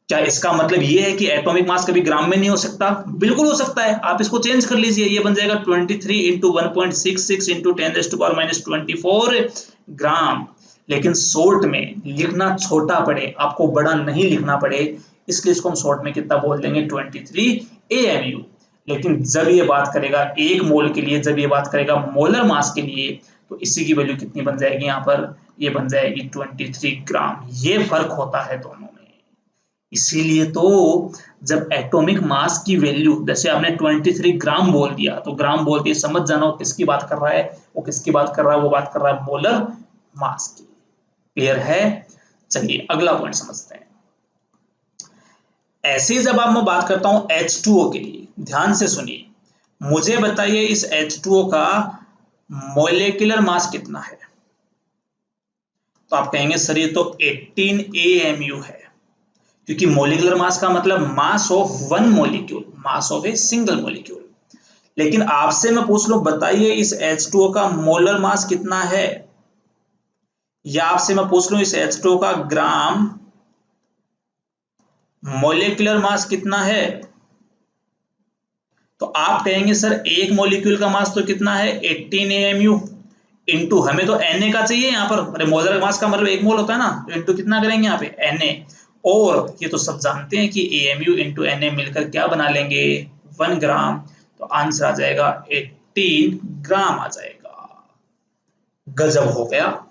क्या इसका मतलब ये है कि एटॉमिक मास कभी ग्राम में नहीं हो सकता? बिल्कुल हो सकता है। आप इसको चेंज कर लीजिए, ये बन जाएगा 23 इंटू 1.66 इंटू 10⁻⁻24 ग्राम। लेकिन शॉर्ट में लिखना छोटा पड़े, आपको बड़ा नहीं लिखना पड़े, इसलिए इसको हम शॉर्ट में कितना बोल देंगे? 23 AMU। लेकिन जब ये बात करेगा एक मोल के लिए, जब ये बात करेगा मोलर मास के लिए, तो इसी की वैल्यू कितनी बन जाएगी यहाँ पर? ये बन जाएगी 23 ग्राम। ये फर्क होता है दोनों में। इसीलिए तो जब एटॉमिक मास की वैल्यू, जैसे आपने 23 ग्राम बोल दिया, तो ग्राम बोल दिए, समझ जाना वो किसकी बात कर रहा है, वो किसकी बात कर रहा है? वो बात कर रहा है मोलर मास की। क्लियर है? चलिए अगला पॉइंट समझते हैं। ऐसे ही जब आप मैं बात करता हूं H2O के लिए, ध्यान से सुनिए, मुझे बताइए इस H2O का मॉलिक्यूलर मास कितना है। तो आप कहेंगे सर ये तो 18 AMU है, क्योंकि मॉलिक्यूलर मास का मतलब मास of one molecule, mass of a single molecule. लेकिन आपसे मैं पूछ लूं बताइए इस H2O का मोलर मास कितना है, या आपसे मैं पूछ लूं इस H2O का ग्राम मॉलिक्यूलर मास कितना है, तो आप कहेंगे सर एक मॉलिक्यूल का मास तो कितना है 18 AMU, इंटू हमें तो Na का चाहिए यहाँ पर, अरे मोलर मास का मतलब एक मोल होता है ना, तो इंटू कितना करेंगे यहाँ पे Na, और ये तो सब जानते हैं कि AMU इंटू Na मिलकर क्या बना लेंगे 1 ग्राम, तो आंसर आ जाएगा 18 ग्राम आ जाएगा। गजब हो गया।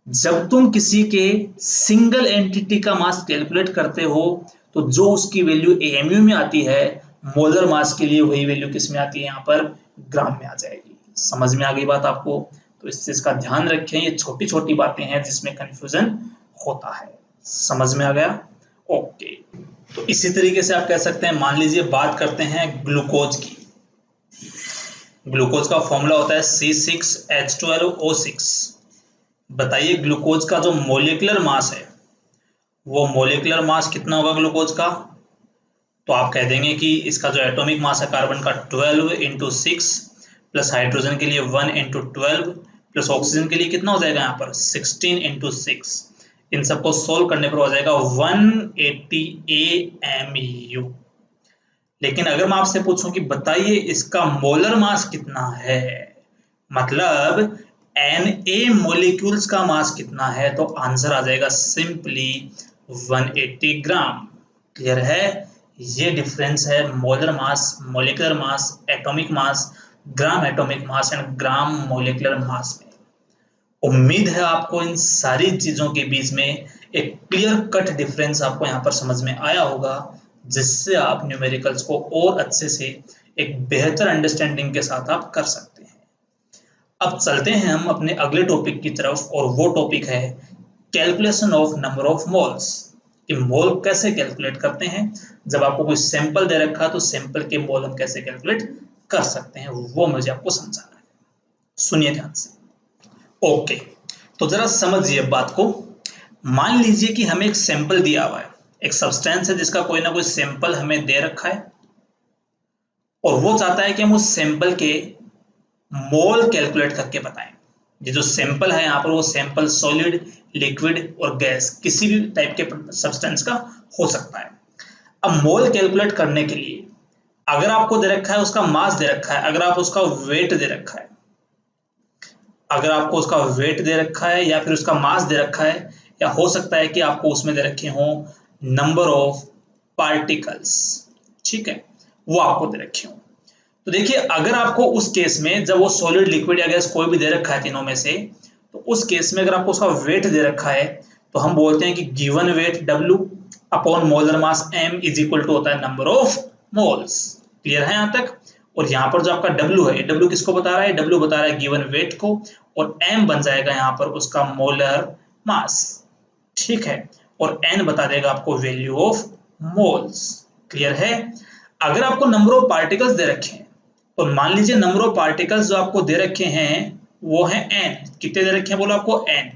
जब तुम किसी के सिंगल एंटिटी का मास कैलकुलेट करते हो तो जो उसकी वैल्यू AMU में आती है, मोलर मास के लिए वही वैल्यू किस में आती है, यहाँ पर ग्राम में आ जाएगी। समझ में आ गई बात आपको? तो इस चीज का ध्यान रखें, ये छोटी छोटी बातें हैं जिसमें कंफ्यूजन होता है। समझ में आ गया? ओके। तो इसी तरीके से आप कह सकते हैं, मान लीजिए बात करते हैं ग्लूकोज की। ग्लूकोज का फॉर्मूला होता है C6H12O6। बताइए ग्लूकोज का जो मॉलिक्यूलर मास है, वो मॉलिक्यूलर मास कितना होगा ग्लूकोज का? तो आप कह देंगे कि इसका जो एटॉमिक मास है कार्बन का 12 इंटू 6, प्लस हाइड्रोजन के लिए 1 इंटू 12, प्लस ऑक्सीजन के लिए कितना हो जाएगा यहाँ पर 16 इंटू 6। इन सबको सोल्व करने पर हो जाएगा 180 AMU। लेकिन अगर मैं आपसे पूछूं कि बताइए इसका मोलर मास कितना है, मतलब Na मोलिक्यूल्स का मास कितना है, तो आंसर आ जाएगा सिंपली 180 ग्राम। क्लियर है? ये डिफरेंस है molar mass, molecular mass, atomic mass, gram atomic mass and gram molecular mass में। उम्मीद है आपको इन सारी चीजों के बीच में एक क्लियर कट डिफरेंस आपको यहाँ पर समझ में आया होगा, जिससे आप न्यूमेरिकल्स को और अच्छे से एक बेहतर अंडरस्टैंडिंग के साथ आप कर सकते हैं। अब चलते हैं हम अपने अगले टॉपिक की तरफ, और वो टॉपिक है calculation of number of moles, कि मोल कैसे कैलकुलेट करते हैं। जब आपको कोई सैंपल दे रखा तो सैंपल के मोल हम कैसे कैलकुलेट कर सकते हैं, वो मुझे आपको समझाना है। सुनिए ध्यान से। ओके, तो जरा समझिए बात को। मान लीजिए कि हमें एक सैंपल दिया हुआ है, एक सब्सटेंस है जिसका कोई ना कोई सैंपल हमें दे रखा है, और वो चाहता है कि हम उस सैंपल के मोल कैलकुलेट करके बताएं। ये जो सैंपल है यहाँ पर, वो सैंपल सॉलिड, लिक्विड और गैस किसी भी टाइप के सब्सटेंस का हो सकता है। अब मोल कैलकुलेट करने के लिए अगर आपको दे रखा है उसका मास दे रखा है, अगर आप उसका वेट दे रखा है, अगर आपको उसका वेट दे रखा है या फिर उसका मास दे रखा है, या हो सकता है कि आपको उसमें दे रखे हो नंबर ऑफ पार्टिकल्स, ठीक है, वो आपको दे रखे हो। तो देखिए अगर आपको उस केस में, जब वो सॉलिड, लिक्विड या गैस कोई भी दे रखा है तीनों में से, तो उस केस में अगर आपको उसका वेट दे रखा है, तो हम बोलते हैं कि given weight W upon molar mass M is equal to होता है नंबर ऑफ मोल्स। क्लियर है यहाँ तक? और यहाँ पर जो आपका W है, W किसको बता रहा है? W बता रहा है गिवन वेट को, और M बन जाएगा यहाँ पर उसका मोलर मास, ठीक है, और N बता देगा आपको वैल्यू ऑफ मोल्स। क्लियर है? अगर आपको नंबर ऑफ पार्टिकल्स दे रखे हैं, तो मान लीजिए नंबर ऑफ पार्टिकल्स जो आपको दे रखे हैं वो है n। कितने दे रखे हैं बोलो आपको? n।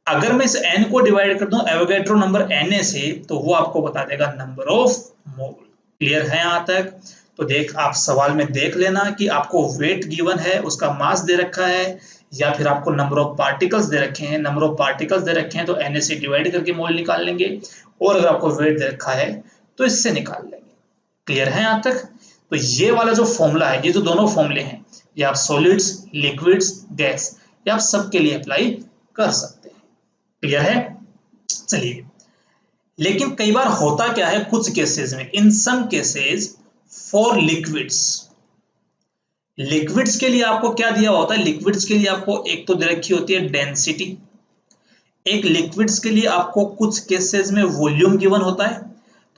अगर मैं इस n को डिवाइड कर दूं एवोगैड्रो नंबर Na से, तो वो आपको बता देगा नंबर ऑफ मोल। क्लियर है यहाँ तक? तो देख, आप सवाल में देख लेना कि आपको वेट गिवन है, उसका मास दे रखा है, या फिर आपको नंबर ऑफ पार्टिकल्स दे रखे हैं। नंबर ऑफ पार्टिकल्स दे रखे हैं तो Na से डिवाइड करके मोल निकाल लेंगे, और अगर आपको वेट दे रखा है तो इससे निकाल लेंगे। क्लियर है यहाँ तक? तो ये वाला जो फॉर्मूला है, ये जो दोनों फॉर्मूले हैं, ये आप सॉलिड्स, लिक्विड्स, गैस, ये आप सबके लिए अप्लाई कर सकते हैं। क्लियर है? चलिए, लेकिन कई बार होता क्या है कुछ केसेस में, in some cases for liquids, liquids के लिए आपको क्या दिया होता है? लिक्विड्स के लिए आपको एक तो दे रखी होती है डेंसिटी, एक लिक्विड्स के लिए आपको कुछ केसेस में वॉल्यूम गिवन होता है।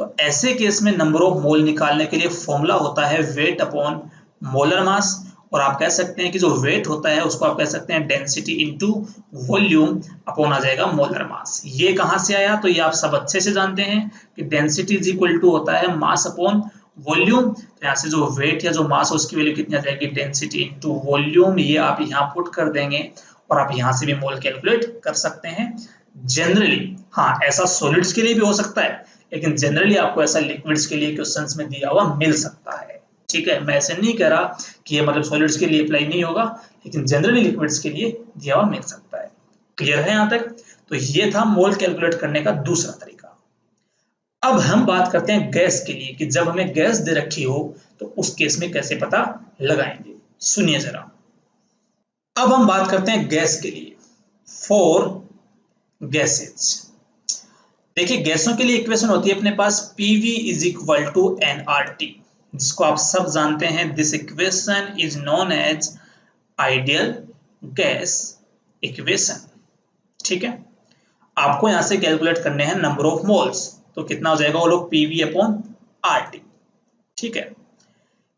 तो ऐसे केस में नंबर ऑफ मोल निकालने के लिए फॉर्मूला होता है वेट अपॉन मोलर मास, और आप कह सकते हैं कि जो वेट होता है उसको आप कह सकते हैं डेंसिटी इनटू वॉल्यूम अपॉन आ जाएगा मोलर मास। ये कहां से आया? तो ये आप सब अच्छे से जानते हैं कि डेंसिटी इज इक्वल टू होता है मास अपॉन वॉल्यूम। तो यहाँ से जो वेट या जो मास उसकी वैल्यू कितनी आ जाएगी? Density into volume. ये आप यहाँ पुट कर देंगे और आप यहाँ से भी मोल कैलकुलेट कर सकते हैं जनरली। हाँ, ऐसा सॉलिड्स के लिए भी हो सकता है, लेकिन जनरली आपको ऐसा लिक्विड्स के लिए क्वेश्चंस में दिया हुआ मिल सकता है। ठीक है, मैं ऐसे नहीं कह रहा कि ये मतलब सॉलिड्स के लिए अप्लाई नहीं होगा, लेकिन जनरली लिक्विड्स के लिए दिया हुआ मिल सकता है। क्लियर है यहाँ तक? तो ये था मोल कैलकुलेट करने का दूसरा तरीका। अब हम बात करते हैं गैस के लिए कि जब हमें गैस दे रखी हो तो उस केस में कैसे पता लगाएंगे। सुनिए जरा। अब हम बात करते हैं गैस के लिए, फॉर गैसेज। देखिए, गैसों के लिए इक्वेशन होती है अपने पास PV is equal to nRT, जिसको आप सब जानते हैं। This equation is known as ideal gas equation. ठीक है, आपको यहां से कैलकुलेट करने हैं नंबर ऑफ मोल्स। तो कितना हो जाएगा वो लोग? PV upon RT। ठीक है,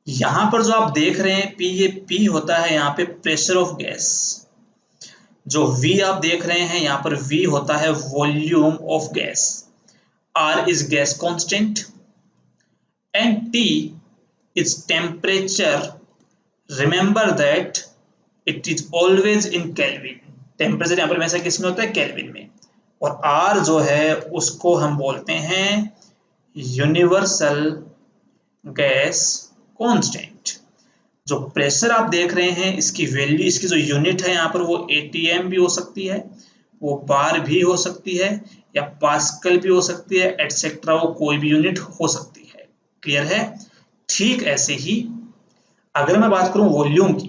यहां पर जो आप देख रहे हैं P, ये P होता है यहाँ पे प्रेशर ऑफ गैस। जो V आप देख रहे हैं यहाँ पर V होता है volume of gas. R is gas constant and T is temperature. Remember that it is always in Kelvin. Temperature यहाँ पर हमेशा किस में होता है? केल्विन में। और R जो है उसको हम बोलते हैं यूनिवर्सल गैस कांस्टेंट। जो प्रेशर आप देख रहे हैं इसकी वैल्यू, इसकी जो यूनिट है यहाँ पर वो ATM भी हो सकती है, वो बार भी हो सकती है, या पास्कल भी हो सकती है, एटसेट्रा। वो कोई भी यूनिट हो सकती है। क्लियर है? ठीक ऐसे ही अगर मैं बात करूं वॉल्यूम की,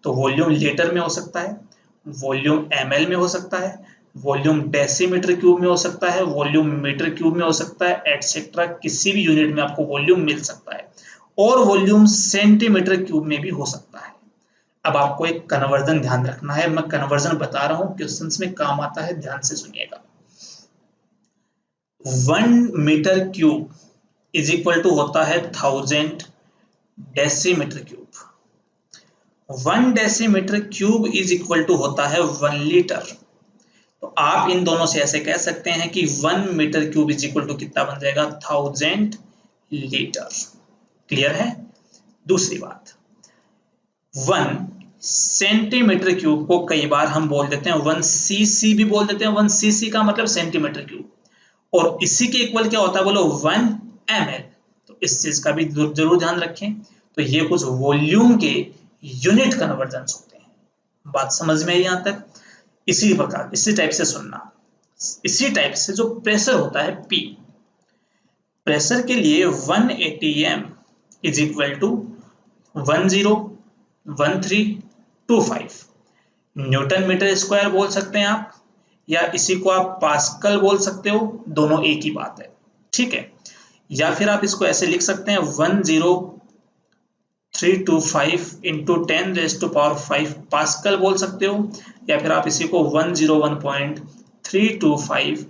तो वॉल्यूम लीटर में हो सकता है, वॉल्यूम ml में हो सकता है, वॉल्यूम डेसीमीटर क्यूब में हो सकता है, वॉल्यूम मीटर क्यूब में हो सकता है, एटसेट्रा। किसी भी यूनिट में आपको वॉल्यूम मिल सकता है, और वॉल्यूम सेंटीमीटर क्यूब में भी हो सकता है। अब आपको एक कन्वर्जन ध्यान रखना है, मैं कन्वर्जन बता रहा हूं, क्वेश्चंस में काम आता है, ध्यान से सुनिएगा। 1 metre cube is equal to होता है 1000 decimetre cube. 1 decimetre cube is equal to होता है 1 लीटर। तो आप इन दोनों से ऐसे कह सकते हैं कि 1 metre cube is equal to कितना बन जाएगा? 1000 लीटर। क्लियर है? दूसरी बात, 1 सेंटीमीटर क्यूब को कई बार हम बोल देते हैं 1 सीसी भी बोल देते हैं। 1 सीसी का मतलब सेंटीमीटर क्यूब, और इसी के इक्वल क्या होता है बोलो? 1 ml। तो इस चीज का भी जरूर ध्यान रखें। तो ये कुछ वॉल्यूम के यूनिट कन्वर्जन होते हैं। बात समझ में आई यहां तक? इसी प्रकार, इसी टाइप से सुनना। इसी टाइप से जो प्रेशर होता है P, प्रेशर के लिए 1 ATM is equal to 101325 newton metre square बोल सकते हैं आप, या इसी को आप पास्कल बोल सकते हो। दोनों एक ही बात है। ठीक है, या फिर आप इसको ऐसे लिख सकते हैं 10325 इंटू 10⁵ पास्कल बोल सकते हो, या फिर आप इसी को 101.325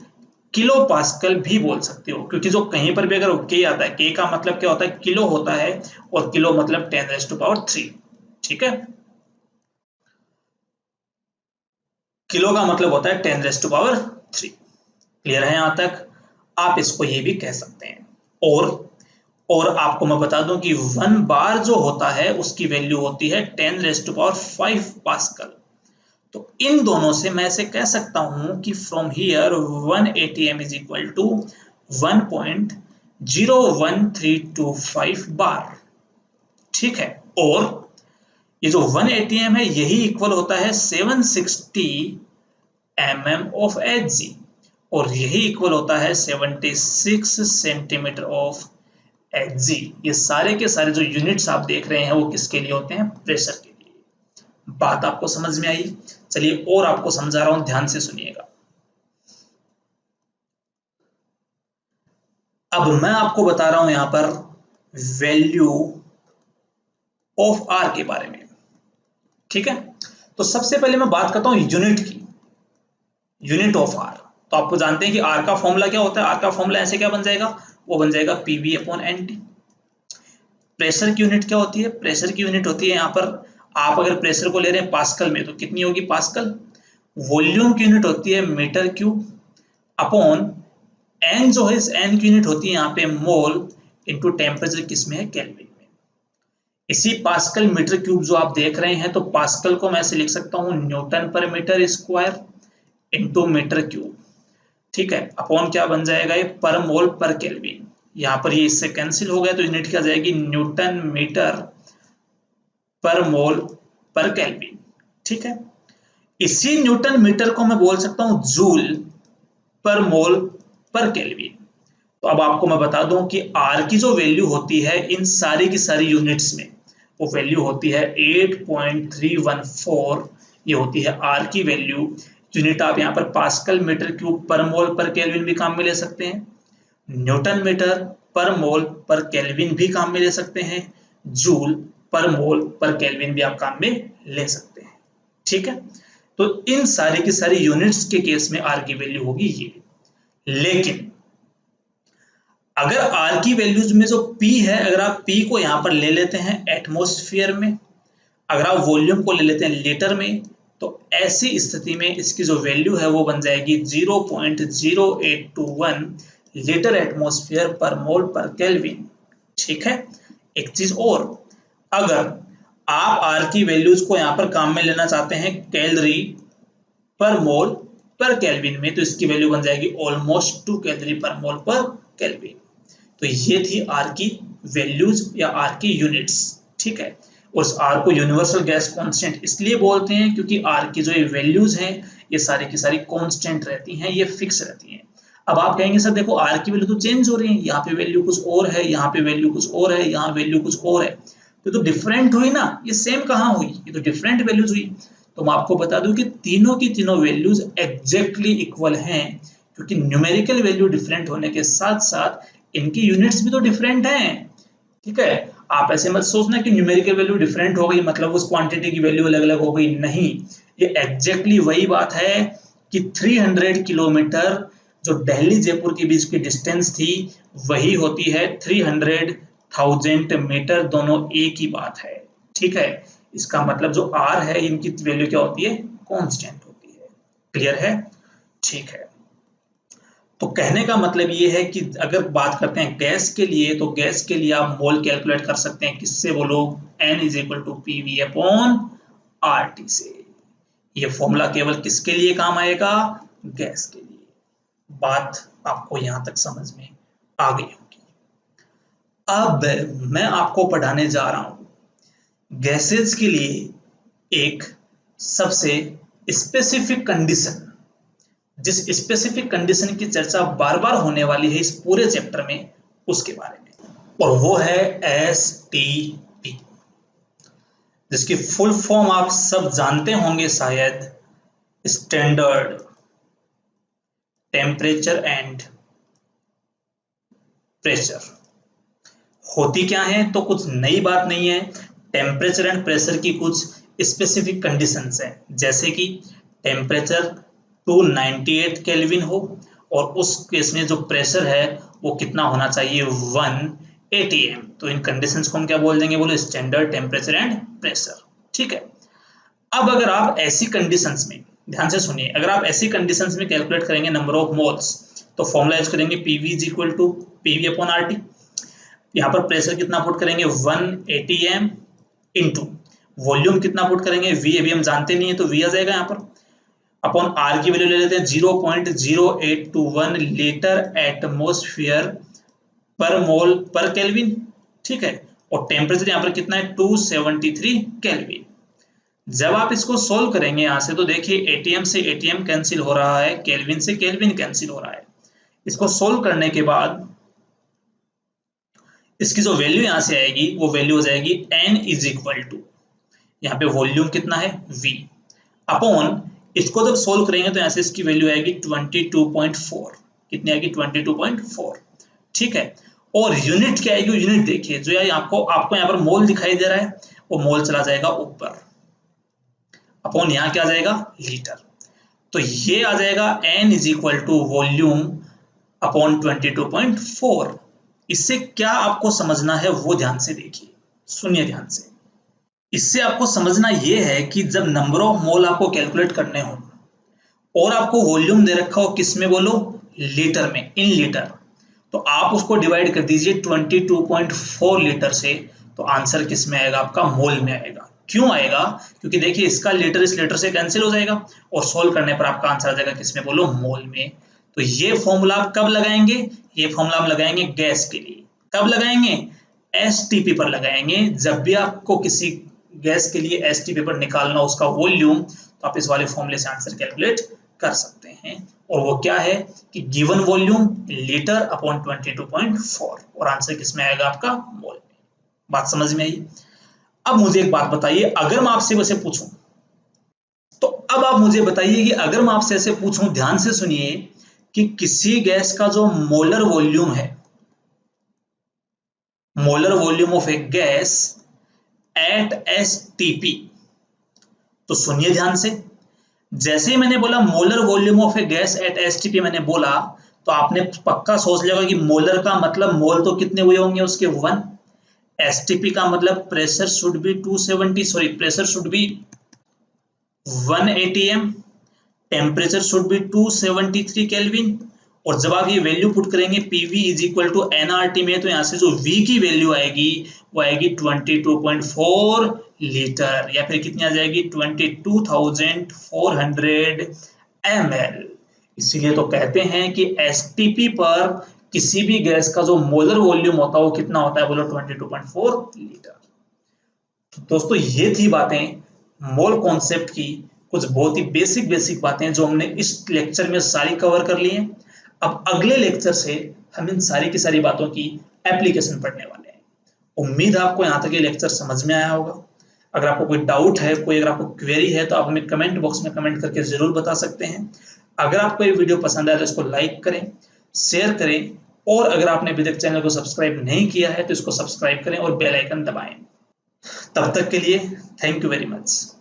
किलो पास्कल भी बोल सकते हो। क्योंकि जो कहीं पर भी अगर के आता है, के का मतलब क्या होता है? किलो होता है, और किलो मतलब 10⁻3। ठीक है, किलो का मतलब होता है 10⁻3। क्लियर है यहां तक? आप इसको ये भी कह सकते हैं। और आपको मैं बता दूं कि 1 बार जो होता है उसकी वैल्यू होती है 10⁵ पास्कल। तो इन दोनों से मैं ऐसे कह सकता हूं कि from here 1 ATM is equal to 1.01325 bar. ठीक है, और ये जो 1 ATM है यही इक्वल होता है 760 mm ऑफ Hg, और यही इक्वल होता है 76 सेंटीमीटर ऑफ Hg। ये सारे के सारे जो यूनिट्स आप देख रहे हैं वो किसके लिए होते हैं? प्रेशर के लिए। बात आपको समझ में आई? चलिए और आपको समझा रहा हूं, ध्यान से सुनिएगा। अब मैं आपको बता रहा हूं यहां पर वैल्यू ऑफ R के बारे में। ठीक है, तो सबसे पहले मैं बात करता हूं यूनिट की, यूनिट ऑफ R। तो आपको जानते हैं कि R का फॉर्मूला क्या होता है? R का फॉर्मूला ऐसे क्या बन जाएगा? वो बन जाएगा PV अपॉन NT। प्रेशर की यूनिट क्या होती है? प्रेशर की यूनिट होती है यहाँ पर आप अगर प्रेशर को ले रहे हैं पास्कल में तो कितनी होगी पास्कल, वॉल्यूम की यूनिट होती है मीटर क्यूब, अपॉन एन जो है इस एन की यूनिट होती है यहाँ पे मोल, इनटू टेम्परेचर किसमें है, केल्विन में। इसी पास्कल मीटर क्यूब जो आप देख रहे हैं, तो पास्कल को मैं ऐसे लिख सकता हूं न्यूटन पर metre square into metre cube, ठीक है, अपॉन क्या बन जाएगा ये पर मोल पर केल्विन। यहाँ पर ये इससे कैंसिल हो गया तो यूनिट क्या जाएगी न्यूटन मीटर पर मोल पर केल्विन, ठीक है। इसी न्यूटन मीटर को मैं बोल सकता हूं जूल पर मोल पर केल्विन। तो अब आपको मैं बता दूं कि R की जो वैल्यू होती है इन सारी की सारी यूनिट्स में, वो वैल्यू होती है 8.314, ये होती है R की वैल्यू। यूनिट आप यहाँ पर पास्कल मीटर क्यूब पर मोल पर केल्विन भी काम में ले सकते हैं, न्यूटन मीटर पर मोल पर केल्विन भी काम में ले सकते हैं, जूल पर मोल पर केल्विन भी आप काम में ले सकते हैं, ठीक है। तो इन सारी की सारी यूनिट्स के केस में R की वैल्यू होगी ये। लेकिन अगर R की वैल्यूज में जो P है, अगर आप P को यहां पर ले लेते हैं एटमॉस्फेयर में, अगर आप वॉल्यूम को ले लेते हैं लीटर में, तो ऐसी स्थिति में इसकी जो वैल्यू है वो बन जाएगी 0.0821 लीटर एटमॉस्फेयर पर मोल पर केल्विन, ठीक है। एक चीज और, अगर आप R की वैल्यूज को यहां पर काम में लेना चाहते हैं कैलोरी पर मोल पर केल्विन में, तो इसकी वैल्यू बन जाएगी ऑलमोस्ट 2 कैलोरी पर मोल पर केल्विन। तो ये थी R की वैल्यूज या R की यूनिट्स, ठीक है। उस R को यूनिवर्सल गैस कांस्टेंट इसलिए बोलते हैं क्योंकि R की जो ये वैल्यूज हैं ये सारी की सारी कांस्टेंट रहती हैं, ये फिक्स रहती हैं। अब आप कहेंगे सर देखो R की वैल्यू तो चेंज हो रही है, यहाँ पे वैल्यू कुछ और है, यहाँ पे वैल्यू कुछ और है, यहाँ वैल्यू कुछ और है, तो डिफरेंट हुई ना, ये सेम कहाँ हुई, ये तो डिफरेंट वैल्यूज हुई। तो मैं आपको बता दूं कि तीनों की तीनों वैल्यूज एग्जैक्टली इक्वल हैं, क्योंकि न्यूमेरिकल वैल्यू डिफरेंट होने के साथ साथ इनकी यूनिट्स भी तो डिफरेंट हैं, ठीक है। आप ऐसे मत सोचना कि न्यूमेरिकल वैल्यू डिफरेंट हो गई मतलब उस क्वांटिटी की वैल्यू अलग अलग हो गई, नहीं, ये एग्जैक्टली वही बात है कि 300 किलोमीटर जो दिल्ली जयपुर के बीच की डिस्टेंस थी वही होती है 300,000 मीटर, दोनों एक ही बात है, ठीक है। इसका मतलब जो R है इनकी वैल्यू क्या होती है, कांस्टेंट होती है, क्लियर है, ठीक है। तो कहने का मतलब ये है कि अगर बात करते हैं गैस के लिए, तो गैस के लिए आप मोल कैलकुलेट कर सकते हैं किससे, बोलो N = PV/RT से। ये फॉर्मूला केवल किसके लिए काम आएगा, गैस के लिए। बात आपको यहां तक समझ में आ गई होगी। अब मैं आपको पढ़ाने जा रहा हूं गैसेस के लिए एक सबसे स्पेसिफिक कंडीशन, जिस स्पेसिफिक कंडीशन की चर्चा बार बार होने वाली है इस पूरे चैप्टर में, उसके बारे में, और वो है STP, जिसकी फुल फॉर्म आप सब जानते होंगे शायद, स्टैंडर्ड टेम्परेचर एंड प्रेशर। होती क्या है, तो कुछ नई बात नहीं है, टेम्परेचर एंड प्रेशर की कुछ स्पेसिफिक कंडीशंस हैं, जैसे कि टेम्परेचर 298 केल्विन हो और उस केस में जो प्रेशर है वो कितना होना चाहिए, 1 atm। तो इन कंडीशंस को हम क्या बोल देंगे, बोलो स्टैंडर्ड टेम्परेचर एंड प्रेशर, ठीक है। अब अगर आप ऐसी कंडीशंस में, ध्यान से सुनिए, अगर आप ऐसी कंडीशंस में कैलकुलेट करेंगे नंबर ऑफ मोल्स, तो फॉर्मूला यूज करेंगे PV = PV/RT। यहाँ पर प्रेशर कितना पुट करेंगे, 1 atm, इंटू वॉल्यूम कितना पुट करेंगे, V अभी हम जानते नहीं है तो V आ जाएगा यहाँ पर, अपॉन R की वैल्यू ले लेते हैं 0.0821 लीटर एटमॉस्फेयर पर मोल पर केल्विन, ठीक है। और टेम्परेचर यहाँ पर कितना है, 273 केल्विन। जब आप इसको सोल्व करेंगे यहां से, तो देखिए एटीएम से एटीएम कैंसिल हो रहा है, केल्विन से केल्विन कैंसिल हो रहा है। इसको सोल्व करने के बाद इसकी जो वैल्यू यहां से आएगी वो वैल्यू हो जाएगी N = यहाँ पे वॉल्यूम कितना है, V, अपॉन इसको जब सोल्व करेंगे तो यहां से इसकी वैल्यू आएगी 22.4, कितनी आएगी, 22.4, ठीक है। और यूनिट क्या आएगी, यूनिट देखिए, जो है आपको यहाँ पर मोल दिखाई दे रहा है, वो मोल चला जाएगा ऊपर, अपॉन यहाँ क्या आ जाएगा, लीटर। तो ये आ जाएगा N = वॉल्यूम अपॉन 22.4। इससे क्या आपको समझना है वो ध्यान से देखिए, सुनिए ध्यान से। इससे आपको समझना यह है कि जब नंबर ऑफ मोल आपको कैलकुलेट करने हो और आपको वॉल्यूम दे रखा हो किस में बोलो, लीटर में, इन लीटर, तो आप उसको डिवाइड कर दीजिए 22.4 लीटर से, तो आंसर किस में आएगा आपका, मोल में आएगा। क्यों आएगा, क्योंकि देखिए इसका लीटर इस लीटर से कैंसिल हो जाएगा और सोल्व करने पर आपका आंसर आ जाएगा किस में बोलो, मोल में। तो ये फॉर्मूला आप कब लगाएंगे, ये फॉर्मूला हम लगाएंगे गैस के लिए। कब लगाएंगे, एसटीपी पर लगाएंगे। जब भी आपको किसी गैस के लिए एसटीपी पर निकालना उसका वॉल्यूम, तो आप इस वाले फॉर्मूले से आंसर कैलकुलेट कर सकते हैं। और वो क्या है कि गिवन वॉल्यूम लीटर अपॉन 22.4 और आंसर किस में आएगा आपका, मोल में। बात समझ में आई। अब मुझे एक बात बताइए, अगर मैं आपसे वैसे पूछूं, तो अब आप मुझे बताइए कि अगर मैं आपसे ऐसे पूछूं, ध्यान से सुनिए, कि किसी गैस का जो मोलर वॉल्यूम है, molar volume of A gas at STP, तो सुनिए ध्यान से, जैसे ही मैंने बोला molar volume of A gas at STP मैंने बोला, तो आपने पक्का सोच लिया कि मोलर का मतलब मोल तो कितने हुए होंगे उसके 1, एसटीपी का मतलब pressure should be 270, sorry pressure should be 1 atm, temperature should be 273 kelvin. और जब आप ये वैल्यू पुट करेंगे PV is equal to nRT में, तो यहां से जो वी की वैल्यू आएगी वो आएगी 22.4 लीटर, या फिर कितनी आ जाएगी 22,400 ml। इसीलिए तो कहते हैं कि एसटीपी पर किसी भी गैस का जो मोलर वॉल्यूम होता है वो कितना होता है, बोलो 22.4 लीटर। तो दोस्तों ये थी बातें मोल कॉन्सेप्ट की, कुछ बहुत ही बेसिक बातें जो हमने इस लेक्चर में सारी कवर कर ली हैं। अब अगले लेक्चर से हम इन सारी की सारी बातों की एप्लीकेशन पढ़ने वाले हैं। उम्मीद है आपको यहाँ तक ये लेक्चर समझ में आया होगा। अगर आपको कोई डाउट है, कोई अगर आपको क्वेरी है, तो आप हमें कमेंट बॉक्स में कमेंट करके जरूर बता सकते हैं। अगर आपको ये वीडियो पसंद आए तो इसको लाइक करें, शेयर करें, और अगर आपने अभी तक चैनल को सब्सक्राइब नहीं किया है तो इसको सब्सक्राइब करें और बेल आइकन दबाएं। तब तक के लिए थैंक यू वेरी मच।